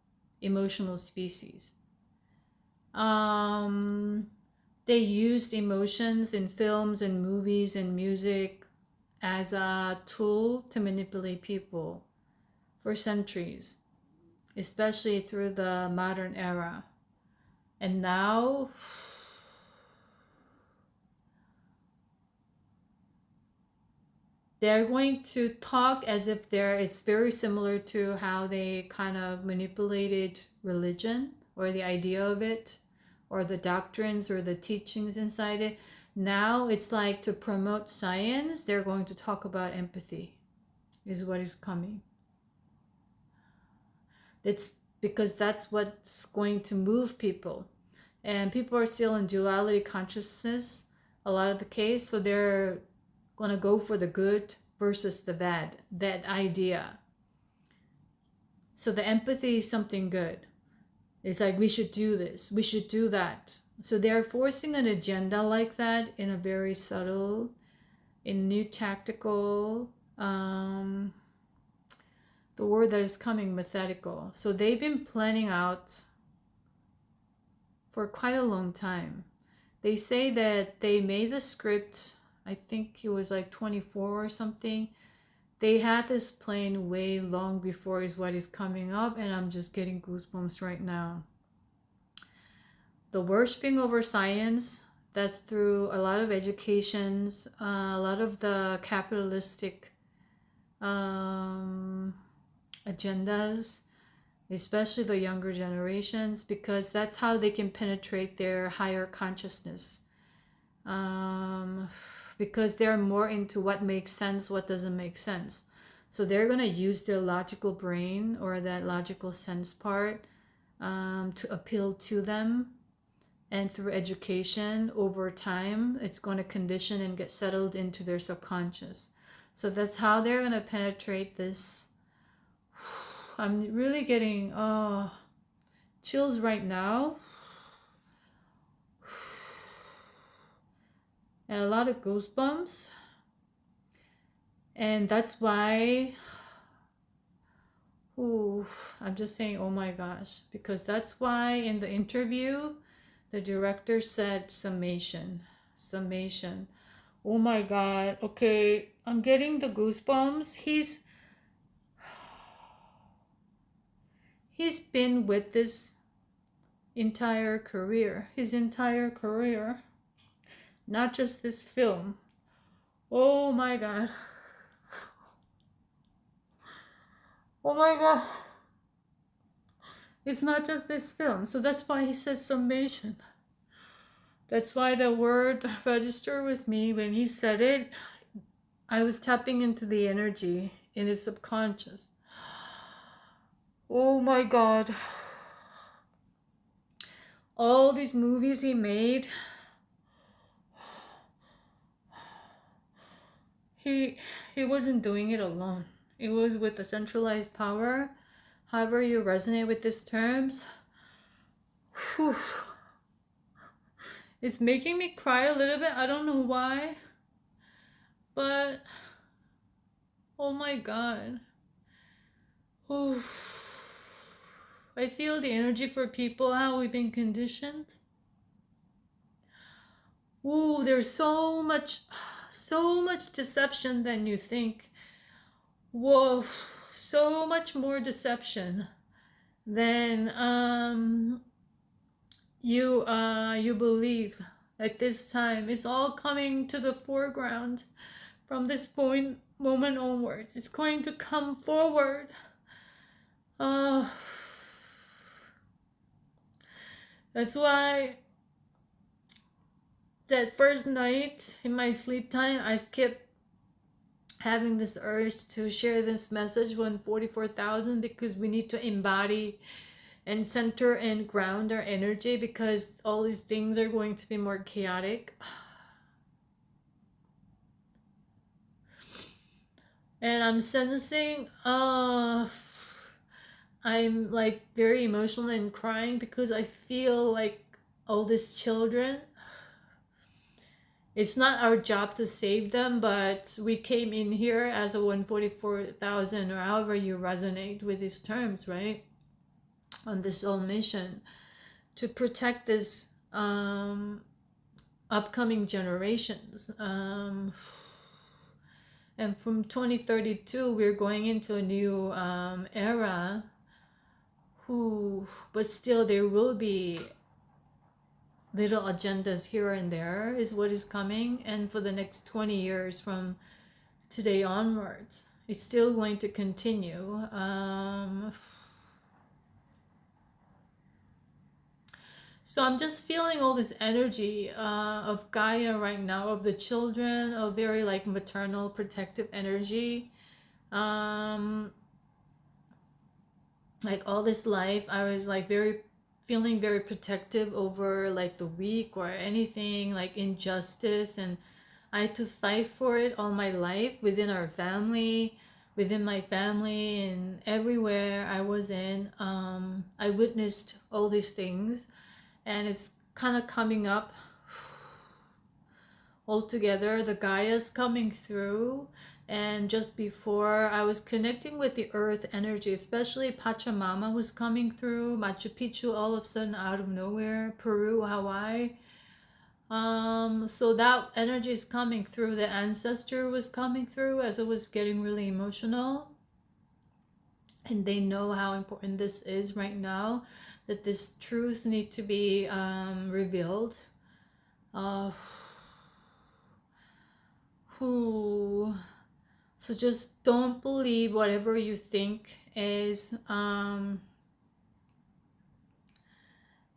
species. They used emotions in films and movies and music as a tool to manipulate people for centuries, especially through the modern era. And now they're going to talk as if it's very similar to how they kind of manipulated religion or the idea of it or the doctrines or the teachings inside it. Now it's like to promote science, they're going to talk about empathy is what is coming. It's because that's what's going to move people. And people are still in duality consciousness a lot of the case, so they're going to go for the good versus the bad, that idea. So the empathy is something good. It's like, we should do this, we should do that. So they're forcing an agenda like that in a very subtle, in new tactical, the word that is coming, methodical. So they've been planning out for quite a long time. They say that they made the script, I think it was like 24 or something. They had this plan way long before is what is coming up, and I'm just getting goosebumps right now. The worshipping over science, that's through a lot of educations, a lot of the capitalistic agendas, especially the younger generations, because that's how they can penetrate their higher consciousness. Because they're more into what makes sense, what doesn't make sense. So they're going to use their logical brain or that logical sense part to appeal to them. And through education over time, it's going to condition and get settled into their subconscious. So that's how they're going to penetrate this. I'm really getting chills right now. And a lot of goosebumps. And that's why I'm just saying, oh my gosh, because that's why in the interview the director said summation. Oh my god. Okay, I'm getting the goosebumps. He's been with this entire career, his entire career, not just this film. Oh my god. Oh my god. It's not just this film. So that's why he says summation. That's why the word registered with me when he said it. I was tapping into the energy in his subconscious. Oh my god. All these movies he made, he wasn't doing it alone. It was with a centralized power. However you resonate with these terms, whew, it's making me cry a little bit. I don't know why, but oh my god. Ooh. I feel the energy for people, how we've been conditioned. Ooh, there's so much deception than you think. Whoa, so much more deception than you believe at this time. It's all coming to the foreground from this point moment onwards. It's going to come forward. uh, that's why that first night in my sleep time, I kept having this urge to share this message 144,000, because we need to embody and center and ground our energy, because all these things are going to be more chaotic. And I'm sensing I'm like very emotional and crying, because I feel like all these children, it's not our job to save them, but we came in here as a 144,000, or however you resonate with these terms, right? On this whole mission to protect this upcoming generations. And from 2032, we're going into a new era. But still, there will be little agendas here and there, is what is coming. And for the next 20 years from today onwards, it's still going to continue. So I'm just feeling all this energy of Gaia right now, of the children, of very like maternal protective energy. Like all this life, I was like feeling very protective over like the weak or anything like injustice, and I had to fight for it all my life within our family, within my family, and everywhere I was in. I witnessed all these things, and it's kind of coming up all together. The Gaia's coming through, and just before I was connecting with the earth energy, especially Pachamama was coming through, Machu Picchu all of a sudden out of nowhere, Peru, Hawaii. So that energy is coming through. The ancestor was coming through as it was getting really emotional, and they know how important this is right now, that this truth need to be revealed. So just don't believe whatever you think is and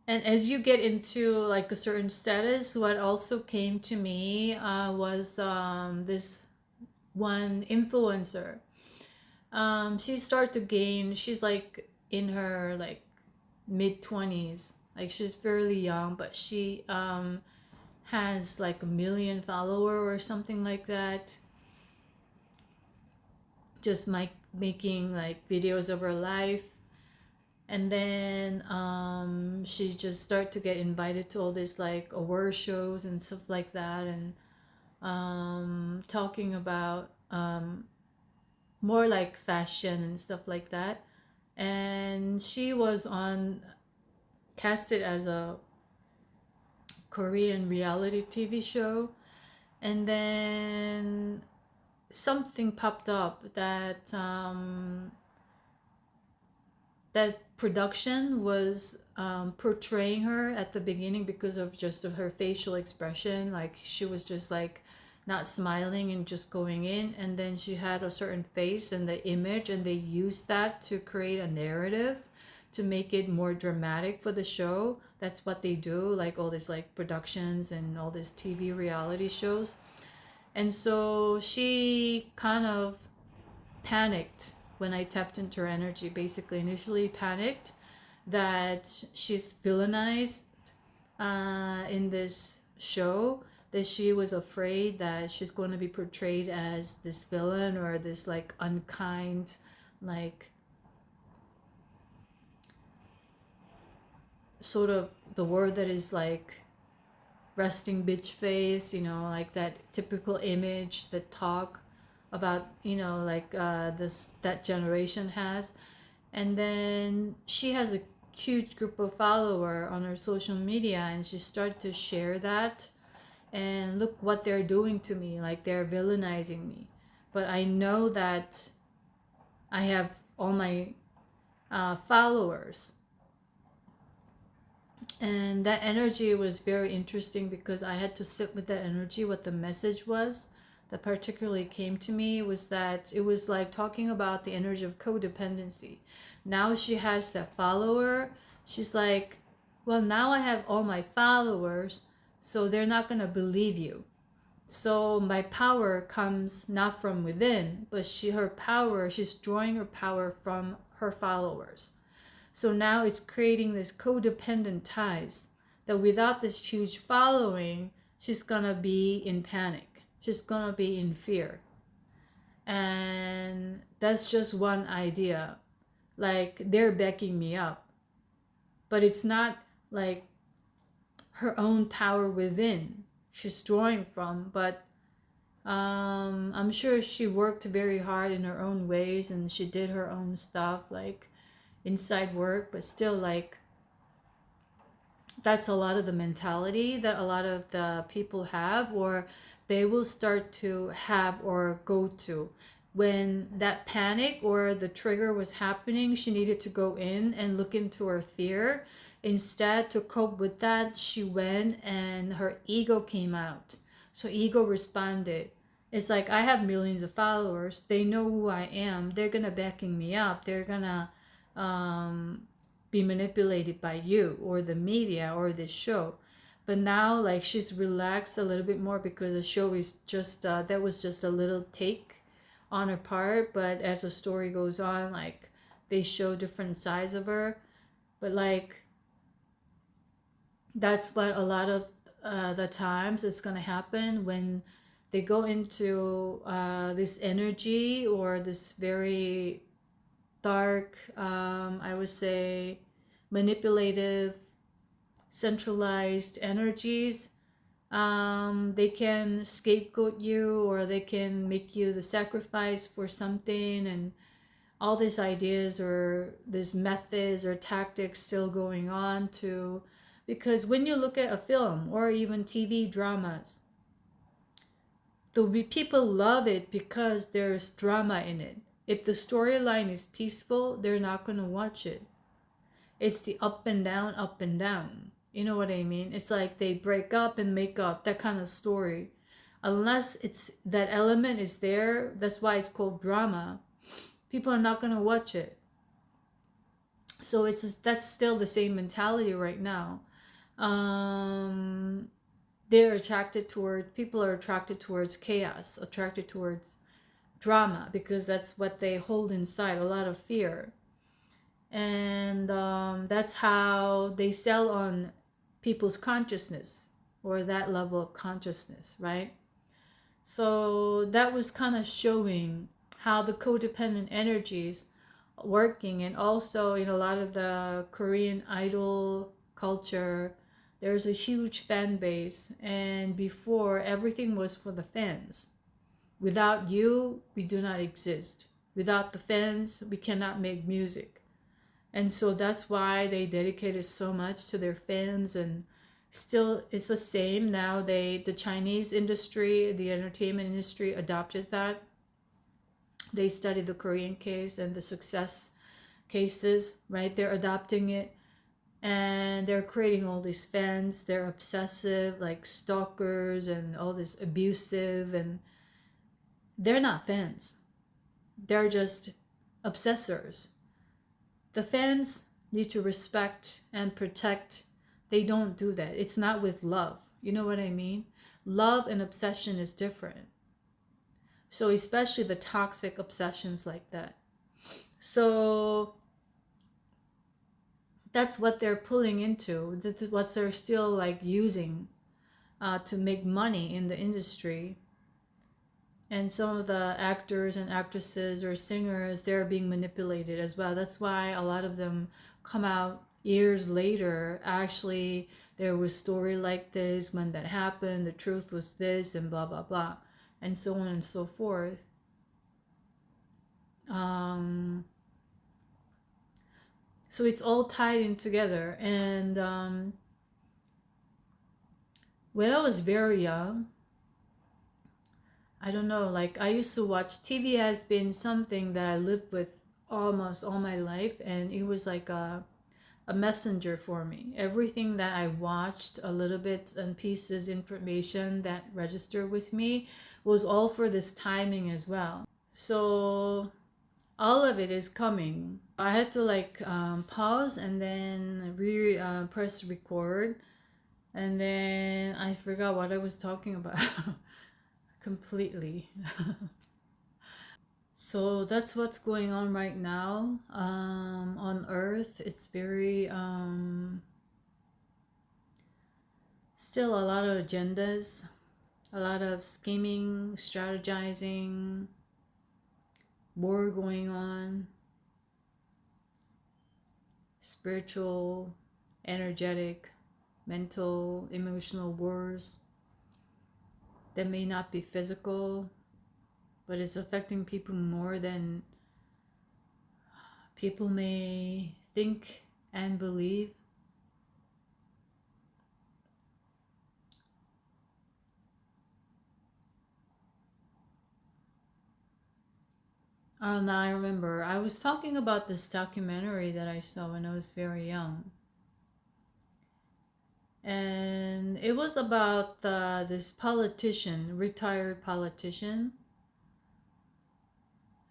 as you get into like a certain status, what also came to me was this one influencer. She started to gain, she's like in her like mid-20s, like she's fairly young, but she has like 1 million follower or something like that, just making like videos of her life. And then she just started to get invited to all these like award shows and stuff like that, and talking about more like fashion and stuff like that. And she was on casted as a Korean reality TV show, and then something popped up that that production was portraying her at the beginning because of just of her facial expression, like she was just like not smiling and just going in, and then she had a certain face and the image, and they used that to create a narrative to make it more dramatic for the show. That's what they do, like all these like productions and all these TV reality shows. And so she kind of panicked when I tapped into her energy. Basically, initially panicked that she's villainized in this show, that she was afraid that she's going to be portrayed as this villain or this like unkind, like sort of the word that is like resting bitch face, you know, like that typical image that talk about, you know, like this that generation has. And then she has a huge group of follower on her social media, and she started to share that, and look what they're doing to me, like they're villainizing me. But I know that I have all my followers. And that energy was very interesting because I had to sit with that energy, what the message was that particularly came to me was that it was like talking about the energy of codependency. Now she has that follower. She's like, well, now I have all my followers, so they're not going to believe you. So my power comes not from within, but she's drawing her power from her followers. So now it's creating this codependent ties that without this huge following, she's gonna be in panic. She's gonna be in fear. And that's just one idea. Like, they're backing me up. But it's not like her own power within she's drawing from, but I'm sure she worked very hard in her own ways and she did her own stuff, like inside work, but still, like, that's a lot of the mentality that a lot of the people have, or they will start to have or go to. When that panic or the trigger was happening, she needed to go in and look into her fear. Instead, to cope with that, she went and her ego came out. So ego responded. It's like, I have millions of followers. They know who I am. They're gonna backing me up. They're gonna be manipulated by you or the media or this show. But now, like, she's relaxed a little bit more because the show is just that was just a little take on her part. But as the story goes on, like, they show different sides of her. But like, that's what a lot of the times it's gonna happen when they go into this energy or this very dark, I would say, manipulative, centralized energies. They can scapegoat you, or they can make you the sacrifice for something, and all these ideas or these methods or tactics still going on to, because when you look at a film or even TV dramas, the people love it because there's drama in it. If the storyline is peaceful, they're not going to watch it. It's the up and down, up and down. You know what I mean? It's like they break up and make up, that kind of story. Unless it's that element is there, that's why it's called drama. People are not going to watch it. So that's still the same mentality right now. They're attracted toward, people are attracted towards chaos, attracted towards drama, because that's what they hold inside, a lot of fear. And that's how they sell on people's consciousness, or that level of consciousness, right? So that was kind of showing how the codependent energies working. And also in a lot of the Korean idol culture, there's a huge fan base, and before, everything was for the fans. Without you, we do not exist. Without the fans, we cannot make music. And so that's why they dedicated so much to their fans. And still it's the same now. The Chinese industry, the entertainment industry adopted that. They studied the Korean case and the success cases, right? They're adopting it, and they're creating all these fans. They're obsessive, like stalkers, and all this abusive, and they're not fans. They're just obsessors. The fans need to respect and protect. They don't do that. It's not with love. You know what I mean? Love and obsession is different. So especially the toxic obsessions like that. So that's what they're pulling into. That's what they're still like using to make money in the industry. And some of the actors and actresses or singers, they're being manipulated as well. That's why a lot of them come out years later. Actually, there was a story like this when that happened. The truth was this, and blah, blah, blah. And so on and so forth. So it's all tied in together. And when I was very young, I don't know, like, I used to watch TV. Has been something that I lived with almost all my life, and it was like a messenger for me. Everything that I watched, a little bit and pieces, information that registered with me was all for this timing as well. So all of it is coming. I had to like pause and then press record, and then I forgot what I was talking about completely. So that's what's going on right now on Earth. It's very still a lot of agendas, a lot of scheming, strategizing, war going on, spiritual, energetic, mental, emotional wars that may not be physical, but it's affecting people more than people may think and believe. Oh, now I remember. I was talking about this documentary that I saw when I was very young. And it was about this politician, retired politician.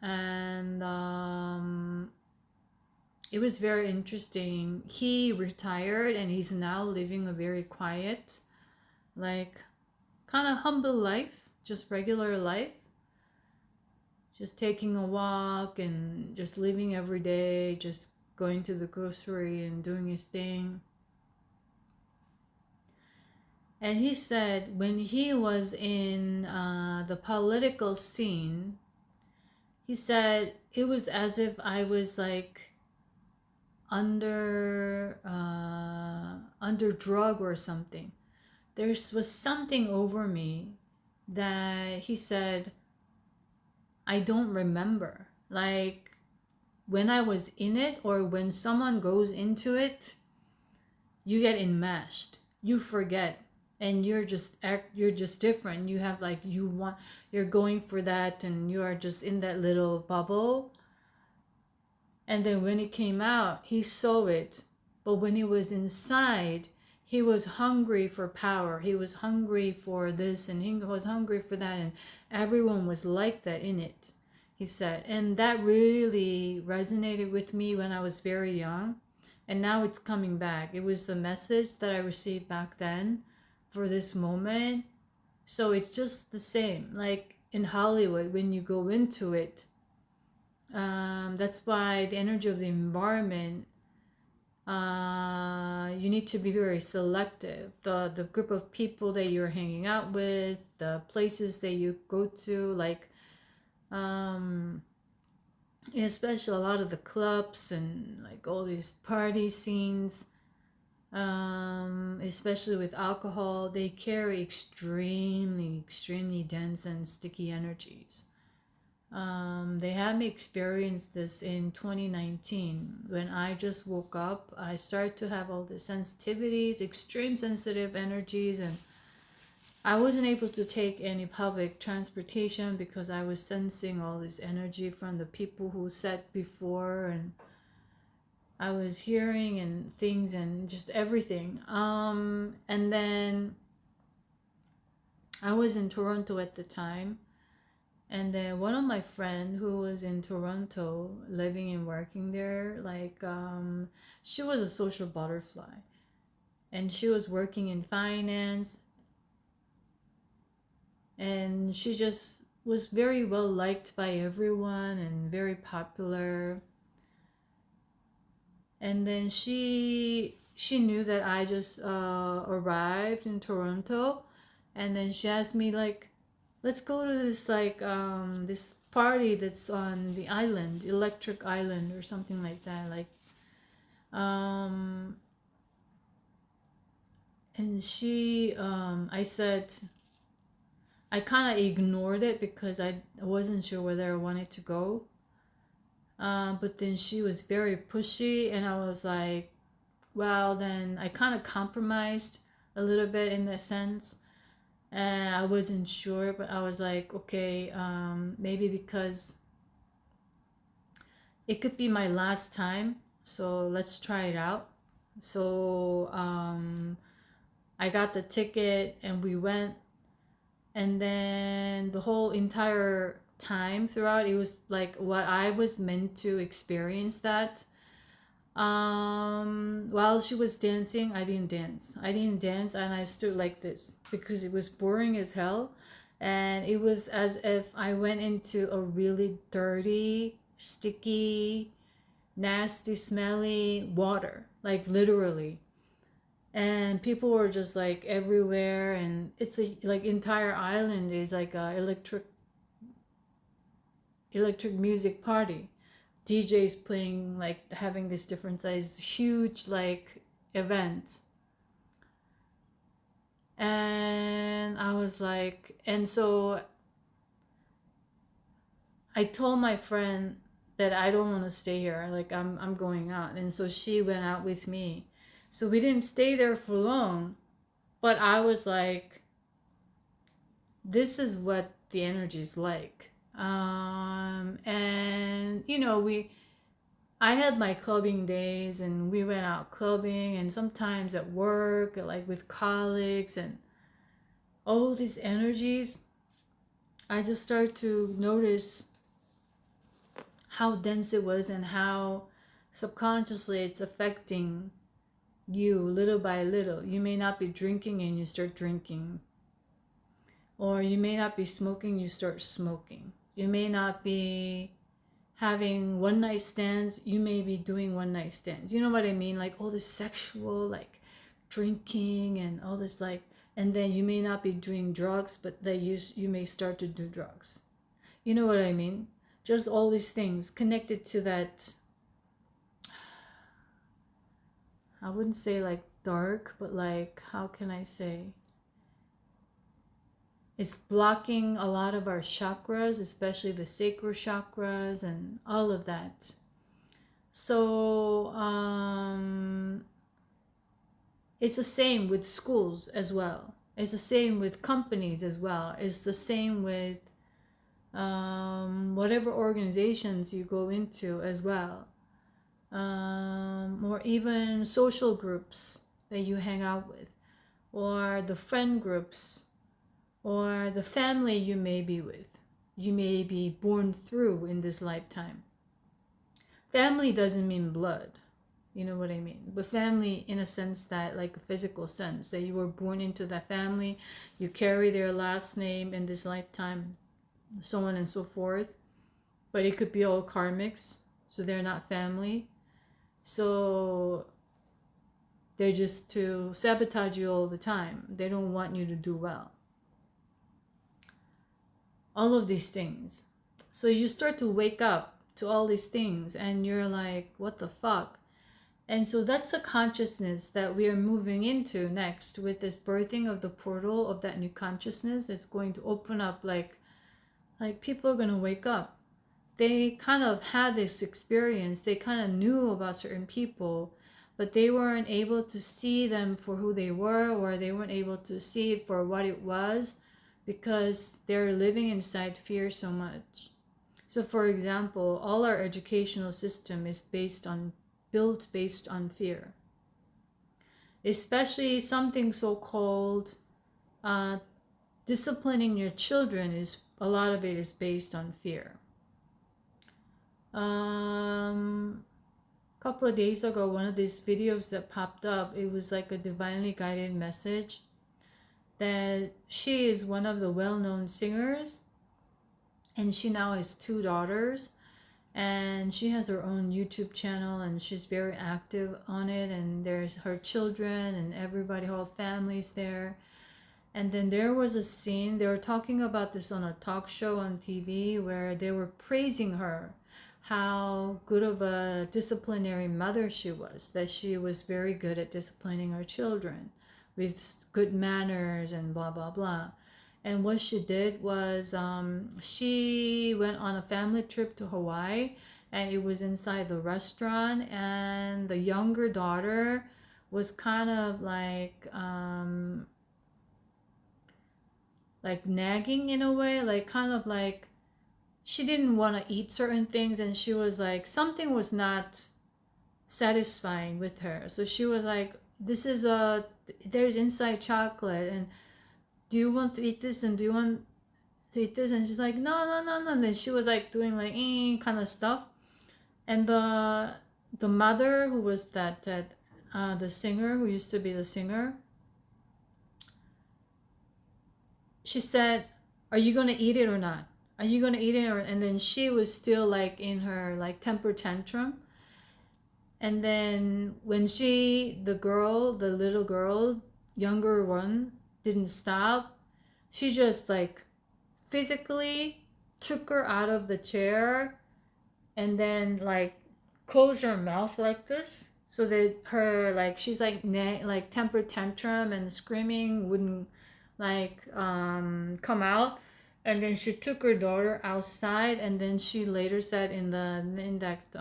And it was very interesting. He retired and he's now living a very quiet, like kind of humble life, just regular life. Just taking a walk and just living every day, just going to the grocery and doing his thing. And he said when he was in the political scene, he said it was as if I was like under drug or something. There was something over me that he said I don't remember. Like when I was in it, or when someone goes into it, you get enmeshed. You forget, and you're just different. You have like you're going for that, and you are just in that little bubble. And then when it came out, he saw it. But when he was inside, he was hungry for power. He was hungry for this, and he was hungry for that, and everyone was like that in it, he said. And that really resonated with me when I was very young. And now it's coming back. It was the message that I received back then for this moment. So it's just the same. Like in Hollywood, when you go into it, that's why the energy of the environment, you need to be very selective. The group of people that you're hanging out with, the places that you go to, like especially a lot of the clubs and like all these party scenes, especially with alcohol, they carry extremely dense and sticky energies. They had me experience this in 2019 when I just woke up. I started to have all the sensitivities, extreme sensitive energies, and I wasn't able to take any public transportation because I was sensing all this energy from the people who sat before, and I was hearing and things and just everything. And then I was in Toronto at the time. And then one of my friend who was in Toronto, living and working there, like she was a social butterfly, and she was working in finance, and she just was very well liked by everyone and very popular. And then she knew that I just arrived in Toronto, and then she asked me like, let's go to this like this party that's on the island, Electric Island or something like that, like and she I said, I kind of ignored it because I wasn't sure whether I wanted to go, but then she was very pushy, and I was like, well, then I kind of compromised a little bit in that sense. And I wasn't sure, but I was like, okay, maybe because it could be my last time, so let's try it out. So I got the ticket and we went, and then the whole entire time throughout, it was like what I was meant to experience that. While she was dancing, I didn't dance and I stood like this because it was boring as hell, and it was as if I went into a really dirty, sticky, nasty, smelly water, like literally. And people were just like everywhere, and it's a like entire island is like a electric music party. DJs playing, like having this different size huge like event. And I was like, and so I told my friend that I don't want to stay here, like I'm going out. And so she went out with me. So we didn't stay there for long, but I was like, this is what the energy is like. And you know, I had my clubbing days and we went out clubbing, and sometimes at work, like with colleagues, and all these energies, I just started to notice how dense it was and how subconsciously it's affecting you little by little. You may not be drinking and you start drinking, or you may not be smoking, you start smoking. You may not be having one night stands, you may be doing one night stands. You know what I mean? Like all this sexual, like drinking and all this, like, and then you may not be doing drugs, but that you may start to do drugs. You know what I mean? Just all these things connected to that. I wouldn't say like dark, but like, how can I say? It's blocking a lot of our chakras, especially the sacral chakras and all of that. So it's the same with schools as well. It's the same with companies as well. It's the same with whatever organizations you go into as well. Or even social groups that you hang out with, or the friend groups, or the family you may be with, you may be born through in this lifetime. Family doesn't mean blood, you know what I mean, but family in a sense that, like a physical sense, that you were born into that family, you carry their last name in this lifetime, so on and so forth. But it could be all karmics, so they're not family. So they're just to sabotage you all the time. They don't want you to do well. All of these things. So you start to wake up to all these things and you're like, what the fuck? And so that's the consciousness that we are moving into next with this birthing of the portal of that new consciousness. It's going to open up, like people are going to wake up. They kind of had this experience. They kind of knew about certain people, but they weren't able to see them for who they were, or they weren't able to see it for what it was, because they're living inside fear so much. So for example, all our educational system is built based on fear. Especially something so-called disciplining your children, is a lot of it is based on fear. Couple of days ago, one of these videos that popped up, it was like a divinely guided message that she is one of the well-known singers, and she now has 2 daughters, and she has her own YouTube channel, and she's very active on it, and there's her children and everybody, her whole family's there. And then there was a scene, they were talking about this on a talk show on TV, where they were praising her, how good of a disciplinary mother she was, that she was very good at disciplining her children with good manners and blah blah blah. And what she did was she went on a family trip to Hawaii, and it was inside the restaurant, and the younger daughter was kind of like nagging in a way, like kind of like she didn't want to eat certain things, and she was like, something was not satisfying with her. So she was like, this is there's inside chocolate, and do you want to eat this, and do you want to eat this? And she's like, no, no, no, no. And then she was like doing like kind of stuff. And the mother, who was the singer, who used to be the singer, she said, are you gonna eat it or not? Are you gonna eat it? And then she was still like in her like temper tantrum. And then when the little girl, younger one, didn't stop, she just like physically took her out of the chair and then like closed her mouth like this, so that her like she's like temper tantrum and screaming wouldn't like come out. And then she took her daughter outside, and then she later said in that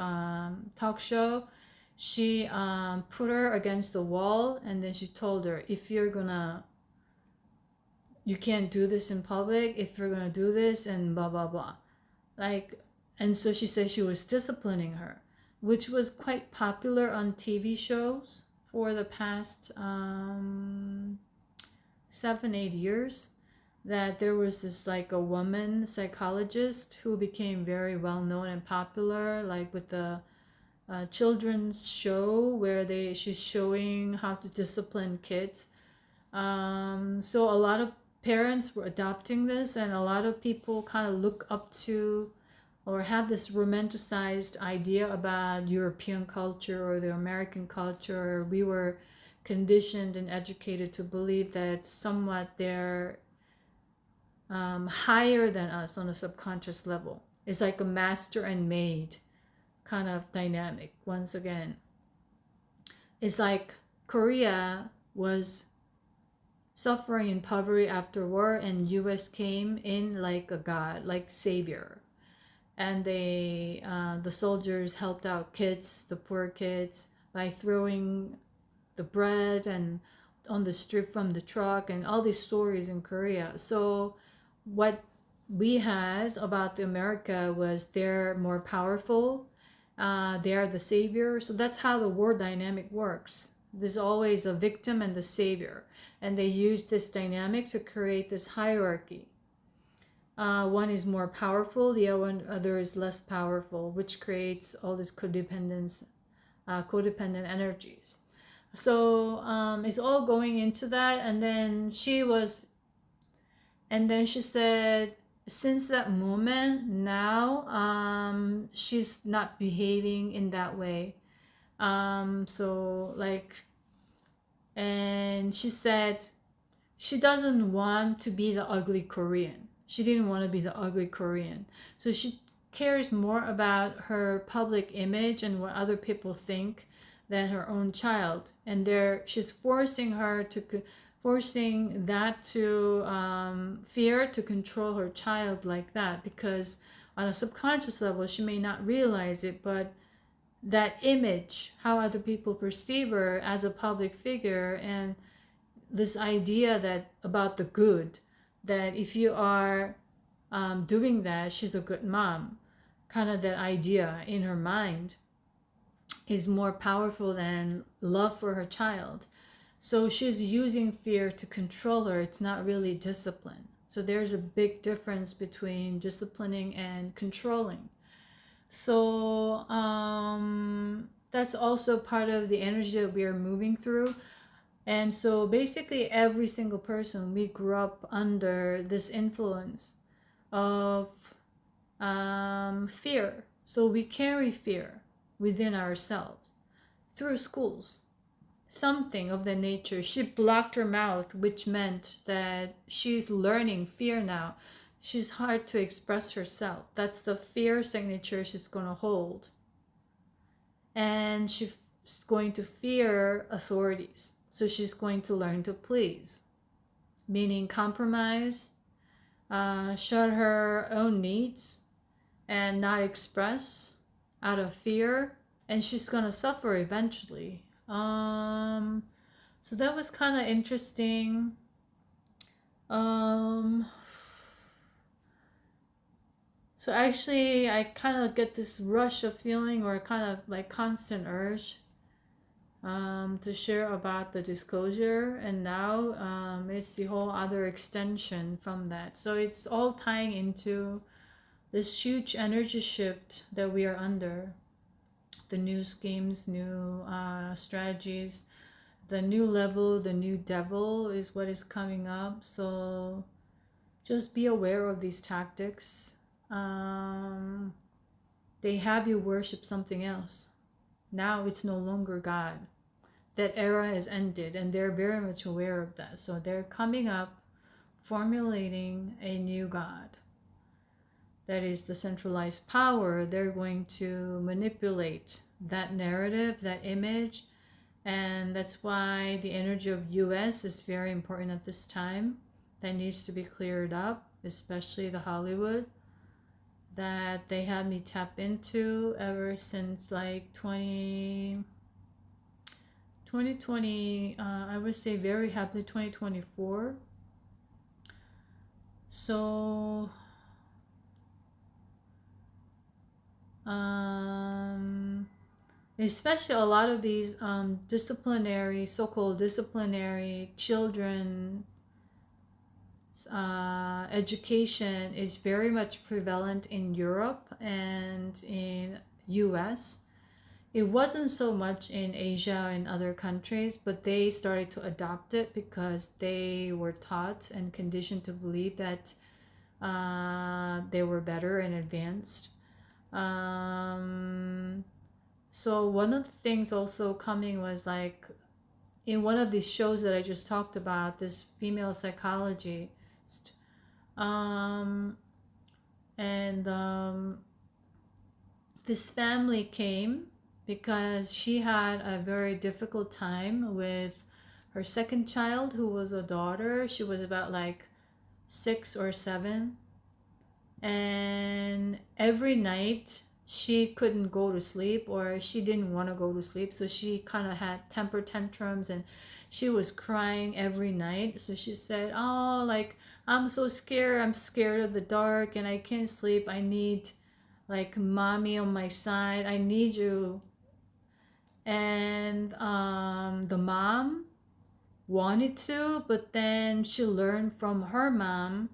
talk show, she put her against the wall, and then she told her, if you can't do this in public, if you're gonna do this, and blah blah blah, like. And so she said she was disciplining her, which was quite popular on TV shows for the past 7-8 years. That there was this like a woman psychologist who became very well known and popular, like with the children's show where she's showing how to discipline kids. So a lot of parents were adopting this, and a lot of people kind of look up to or have this romanticized idea about European culture or the American culture. We were conditioned and educated to believe that somewhat they're higher than us on a subconscious level. It's like a master and maid kind of dynamic. Once again, it's like Korea was suffering in poverty after war, and US came in like a god, like savior. And the soldiers helped out kids, the poor kids, by throwing the bread and on the street from the truck, and all these stories in Korea. So what we had about the America was they're more powerful, they are the savior. So that's how the war dynamic works. There's always a victim and the savior, and they use this dynamic to create this hierarchy. One is more powerful, the other is less powerful, which creates all this codependent energies. So it's all going into that. And then she said, since that moment, now she's not behaving in that way. So like, and she said she doesn't want to be the ugly Korean. She didn't want to be the ugly Korean. So she cares more about her public image and what other people think than her own child. And she's forcing that to fear to control her child like that, because on a subconscious level she may not realize it, but that image, how other people perceive her as a public figure, and this idea that about the good, that if you are doing that, she's a good mom, kind of that idea in her mind is more powerful than love for her child. So she's using fear to control her. It's not really discipline. So there's a big difference between disciplining and controlling. So that's also part of the energy that we are moving through. And so basically every single person, we grew up under this influence of fear. So we carry fear within ourselves through schools, something of that nature. She blocked her mouth, which meant that she's learning fear now. She's hard to express herself. That's the fear signature she's going to hold. And she's going to fear authorities. So she's going to learn to please, meaning compromise, shut her own needs, and not express out of fear. And she's going to suffer eventually. So that was kind of interesting. So actually, I kind of get this rush of feeling, or kind of like constant urge to share about the disclosure. And now it's the whole other extension from that. So it's all tying into this huge energy shift that we are under. The new schemes, new strategies, the new level, the new devil is what is coming up. So just be aware of these tactics. They have you worship something else. Now it's no longer God. That era has ended, and they're very much aware of that. So they're coming up, formulating a new God. That is the centralized power. They're going to manipulate that narrative, that image, and that's why the energy of US is very important at this time. That needs to be cleared up, especially the Hollywood that they had me tap into ever since like 2020, I would say very happily 2024. So especially a lot of these disciplinary, so-called disciplinary children education is very much prevalent in Europe and in US. It wasn't so much in Asia and other countries, but they started to adopt it because they were taught and conditioned to believe that they were better and advanced. So one of the things also coming was like in one of these shows that I just talked about, this female psychologist, and this family came because she had a very difficult time with her second child, who was a daughter. She was about like 6 or 7, and every night she couldn't go to sleep, or she didn't want to go to sleep, so she kind of had temper tantrums, and she was crying every night. So she said, oh, like, I'm so scared, I'm scared of the dark, and I can't sleep, I need like mommy on my side, I need you. And the mom wanted to, but then she learned from her mom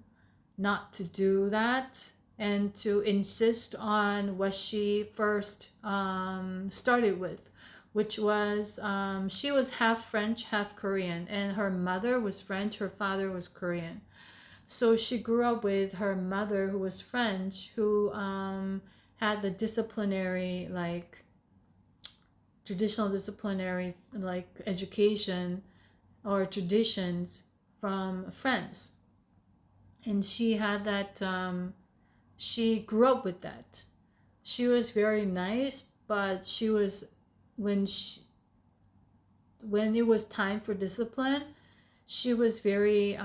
not to do that, and to insist on what she first started with, which was she was half French, half Korean, and her mother was French, her father was Korean. So she grew up with her mother, who was French, who had the disciplinary, like traditional disciplinary, like education or traditions from France. And she had that, she grew up with that. She was very nice, but she was, when when it was time for discipline, she was very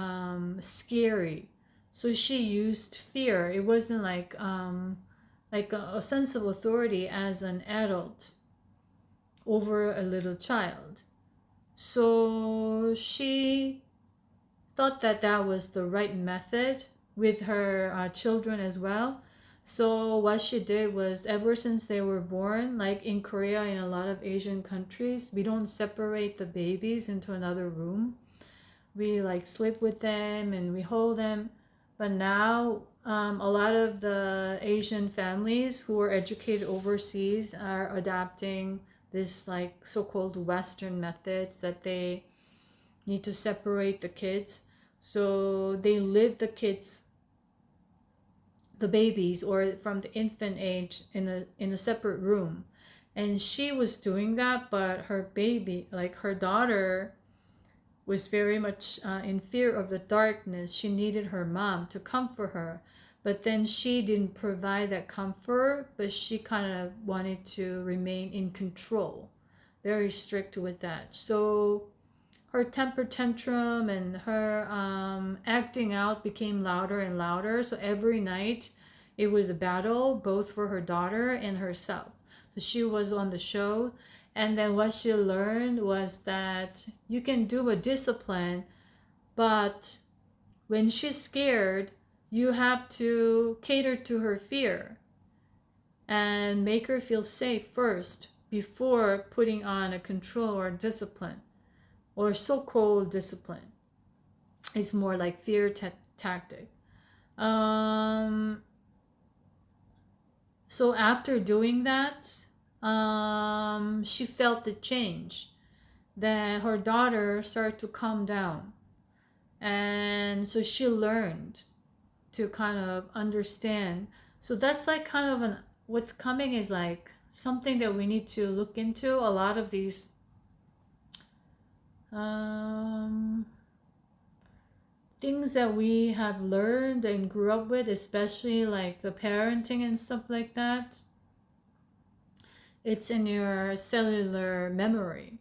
scary. So she used fear. It wasn't like a sense of authority as an adult over a little child. So she thought that that was the right method with her children as well. So what she did was, ever since they were born, like in Korea, in a lot of Asian countries, we don't separate the babies into another room. We like sleep with them and we hold them. But now a lot of the Asian families who are educated overseas are adopting this like so-called Western methods, that they need to separate the kids. So they leave the kids, the babies, or from the infant age, in a separate room. And she was doing that, but her baby, like her daughter, was very much in fear of the darkness. She needed her mom to comfort her, but then she didn't provide that comfort, but she kind of wanted to remain in control, very strict with that. So her temper tantrum and her acting out became louder and louder. So every night it was a battle, both for her daughter and herself. So she was on the show. And then what she learned was that you can do a discipline, but when she's scared, you have to cater to her fear and make her feel safe first before putting on a control or discipline or so-called discipline. It's more like fear tactic. So after doing that, she felt the change. Then her daughter started to calm down. And so she learned to kind of understand. So that's like kind of what's coming is like something that we need to look into. A lot of these things that we have learned and grew up with, especially like the parenting and stuff like that, it's in your cellular memory.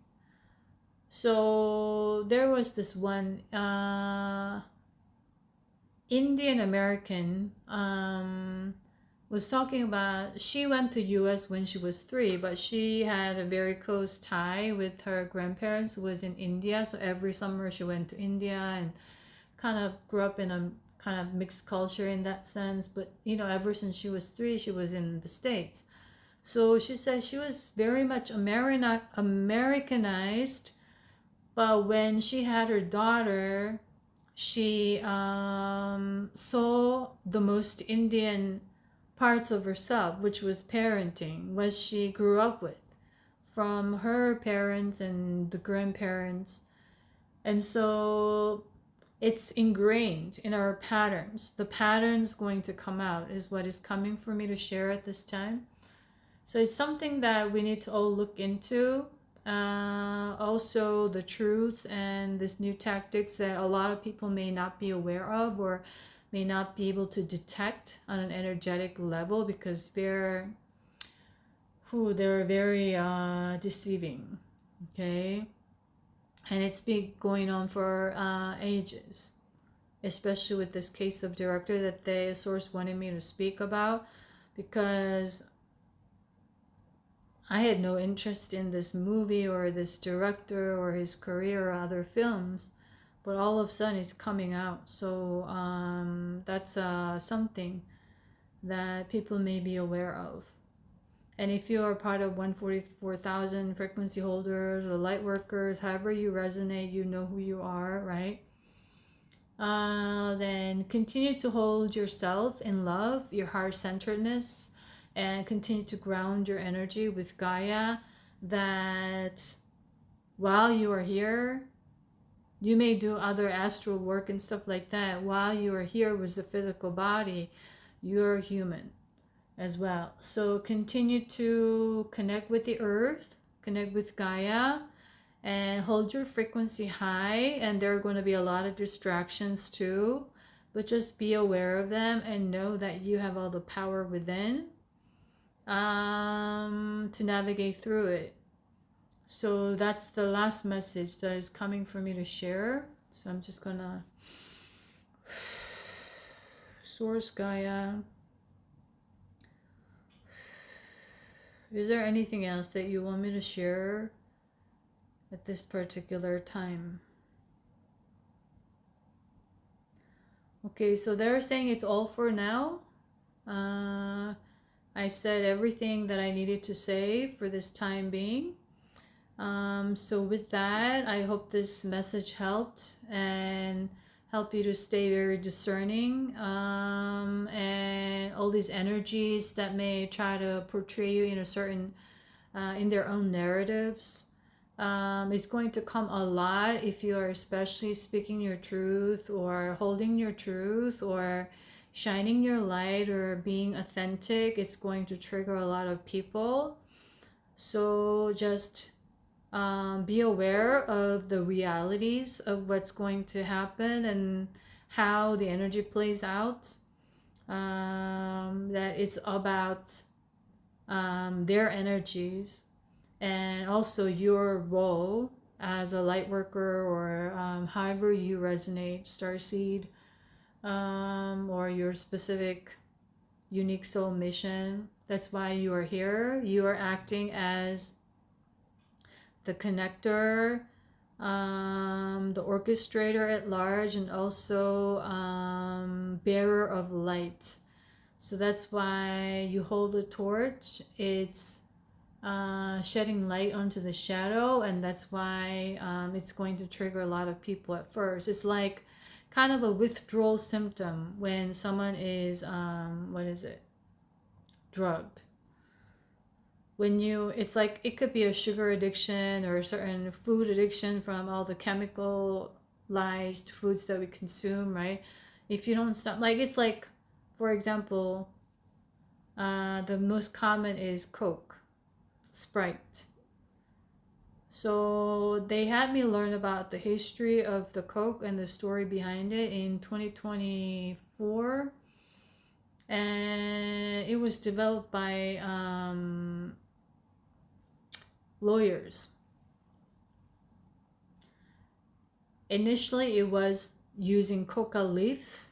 So there was this one Indian American was talking about, she went to US when she was 3, but she had a very close tie with her grandparents who was in India. So every summer she went to India and kind of grew up in a kind of mixed culture in that sense. But you know, ever since she was 3, she was in the States. So she said she was very much Americanized, but when she had her daughter, she saw the most Indian parts of herself, which was parenting, what she grew up with from her parents and the grandparents. And so it's ingrained in our patterns. The patterns going to come out is what is coming for me to share at this time. So it's something that we need to all look into. Also the truth and this new tactics that a lot of people may not be aware of or may not be able to detect on an energetic level, because they're very deceiving. Okay, and it's been going on for ages, especially with this case of director that the source wanted me to speak about, because I had no interest in this movie or this director or his career or other films, but all of a sudden it's coming out. So that's something that people may be aware of. And if you are part of 144,000 frequency holders or light workers, however you resonate, you know who you are, right? Then continue to hold yourself in love, your heart-centeredness, and continue to ground your energy with Gaia, that while you are here, you may do other astral work and stuff like that. While you are here with the physical body, you're human as well. So continue to connect with the earth, connect with Gaia, and hold your frequency high. And there are going to be a lot of distractions too, but just be aware of them and know that you have all the power within to navigate through it. So that's the last message that is coming for me to share. So I'm just gonna source Gaia. Is there anything else that you want me to share at this particular time? Okay, so they're saying it's all for now. I said everything that I needed to say for this time being. So with that, I hope this message helped and help you to stay very discerning, and all these energies that may try to portray you in a certain in their own narratives. It's going to come a lot if you are especially speaking your truth or holding your truth or shining your light or being authentic. It's going to trigger a lot of people. So just be aware of the realities of what's going to happen and how the energy plays out. That it's about their energies and also your role as a light worker, or however you resonate, starseed, or your specific unique soul mission. That's why you are here. You are acting as the connector, the orchestrator at large, and also bearer of light. So that's why you hold a torch. It's shedding light onto the shadow, and that's why it's going to trigger a lot of people at first. It's like kind of a withdrawal symptom when someone is what is it, drugged. When you, it's like it could be a sugar addiction or a certain food addiction from all the chemicalized foods that we consume, right? If you don't stop, like it's like, for example, the most common is Coke, Sprite. So they had me learn about the history of the Coke and the story behind it in 2024, and it was developed by lawyers. Initially, it was using coca leaf,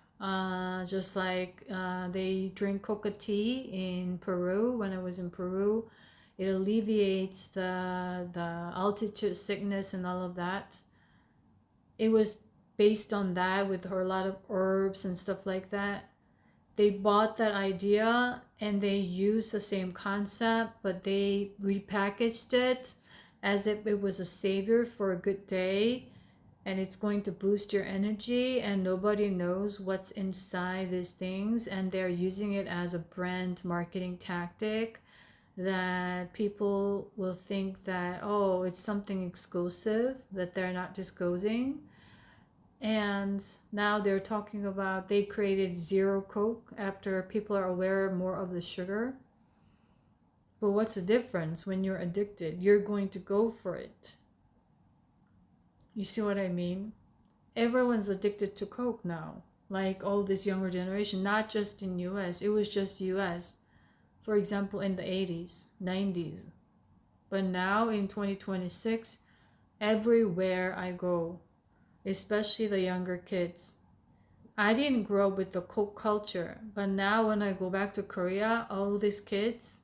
just like they drink coca tea in Peru. When I was in Peru, it alleviates the altitude sickness and all of that. It was based on that with a lot of herbs and stuff like that. They bought that idea and they used the same concept, but they repackaged it as if it was a savior for a good day, and it's going to boost your energy, and nobody knows what's inside these things, and they're using it as a brand marketing tactic that people will think that, oh, it's something exclusive that they're not disclosing. And now they're talking about they created zero Coke after people are aware more of the sugar. But what's the difference? When you're addicted, you're going to go for it. You see what I mean? Everyone's addicted to Coke now. Like all this younger generation, not just in US. It was just US. For example, in the 80s, 90s. But now in 2026, everywhere I go, especially the younger kids. I didn't grow up with the Coke culture, but now when I go back to Korea, all these kids,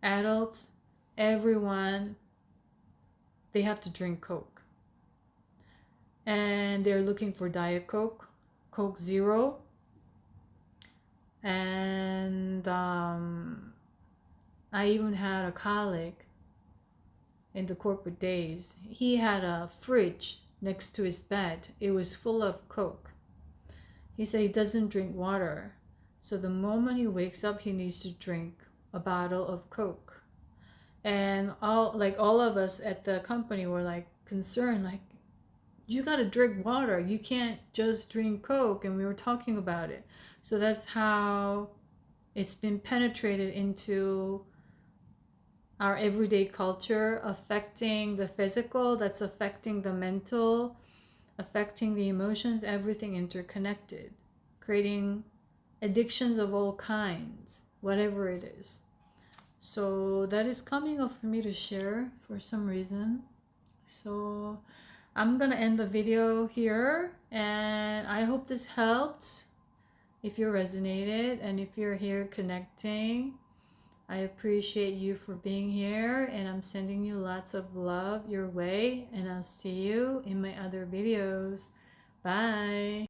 adults, everyone, they have to drink Coke. And they're looking for Diet Coke, Coke Zero. And I even had a colleague in the corporate days. He had a fridge next to his bed. It was full of Coke. He said he doesn't drink water. So the moment he wakes up, he needs to drink a bottle of Coke. And all of us at the company were like concerned, like, you got to drink water. You can't just drink Coke. And we were talking about it. So that's how it's been penetrated into our everyday culture, affecting the physical, that's affecting the mental, affecting the emotions, everything interconnected, creating addictions of all kinds, whatever it is. So that is coming up for me to share for some reason. So I'm gonna end the video here, and I hope this helped. If you resonated and if you're here connecting, I appreciate you for being here, and I'm sending you lots of love your way, and I'll see you in my other videos. Bye.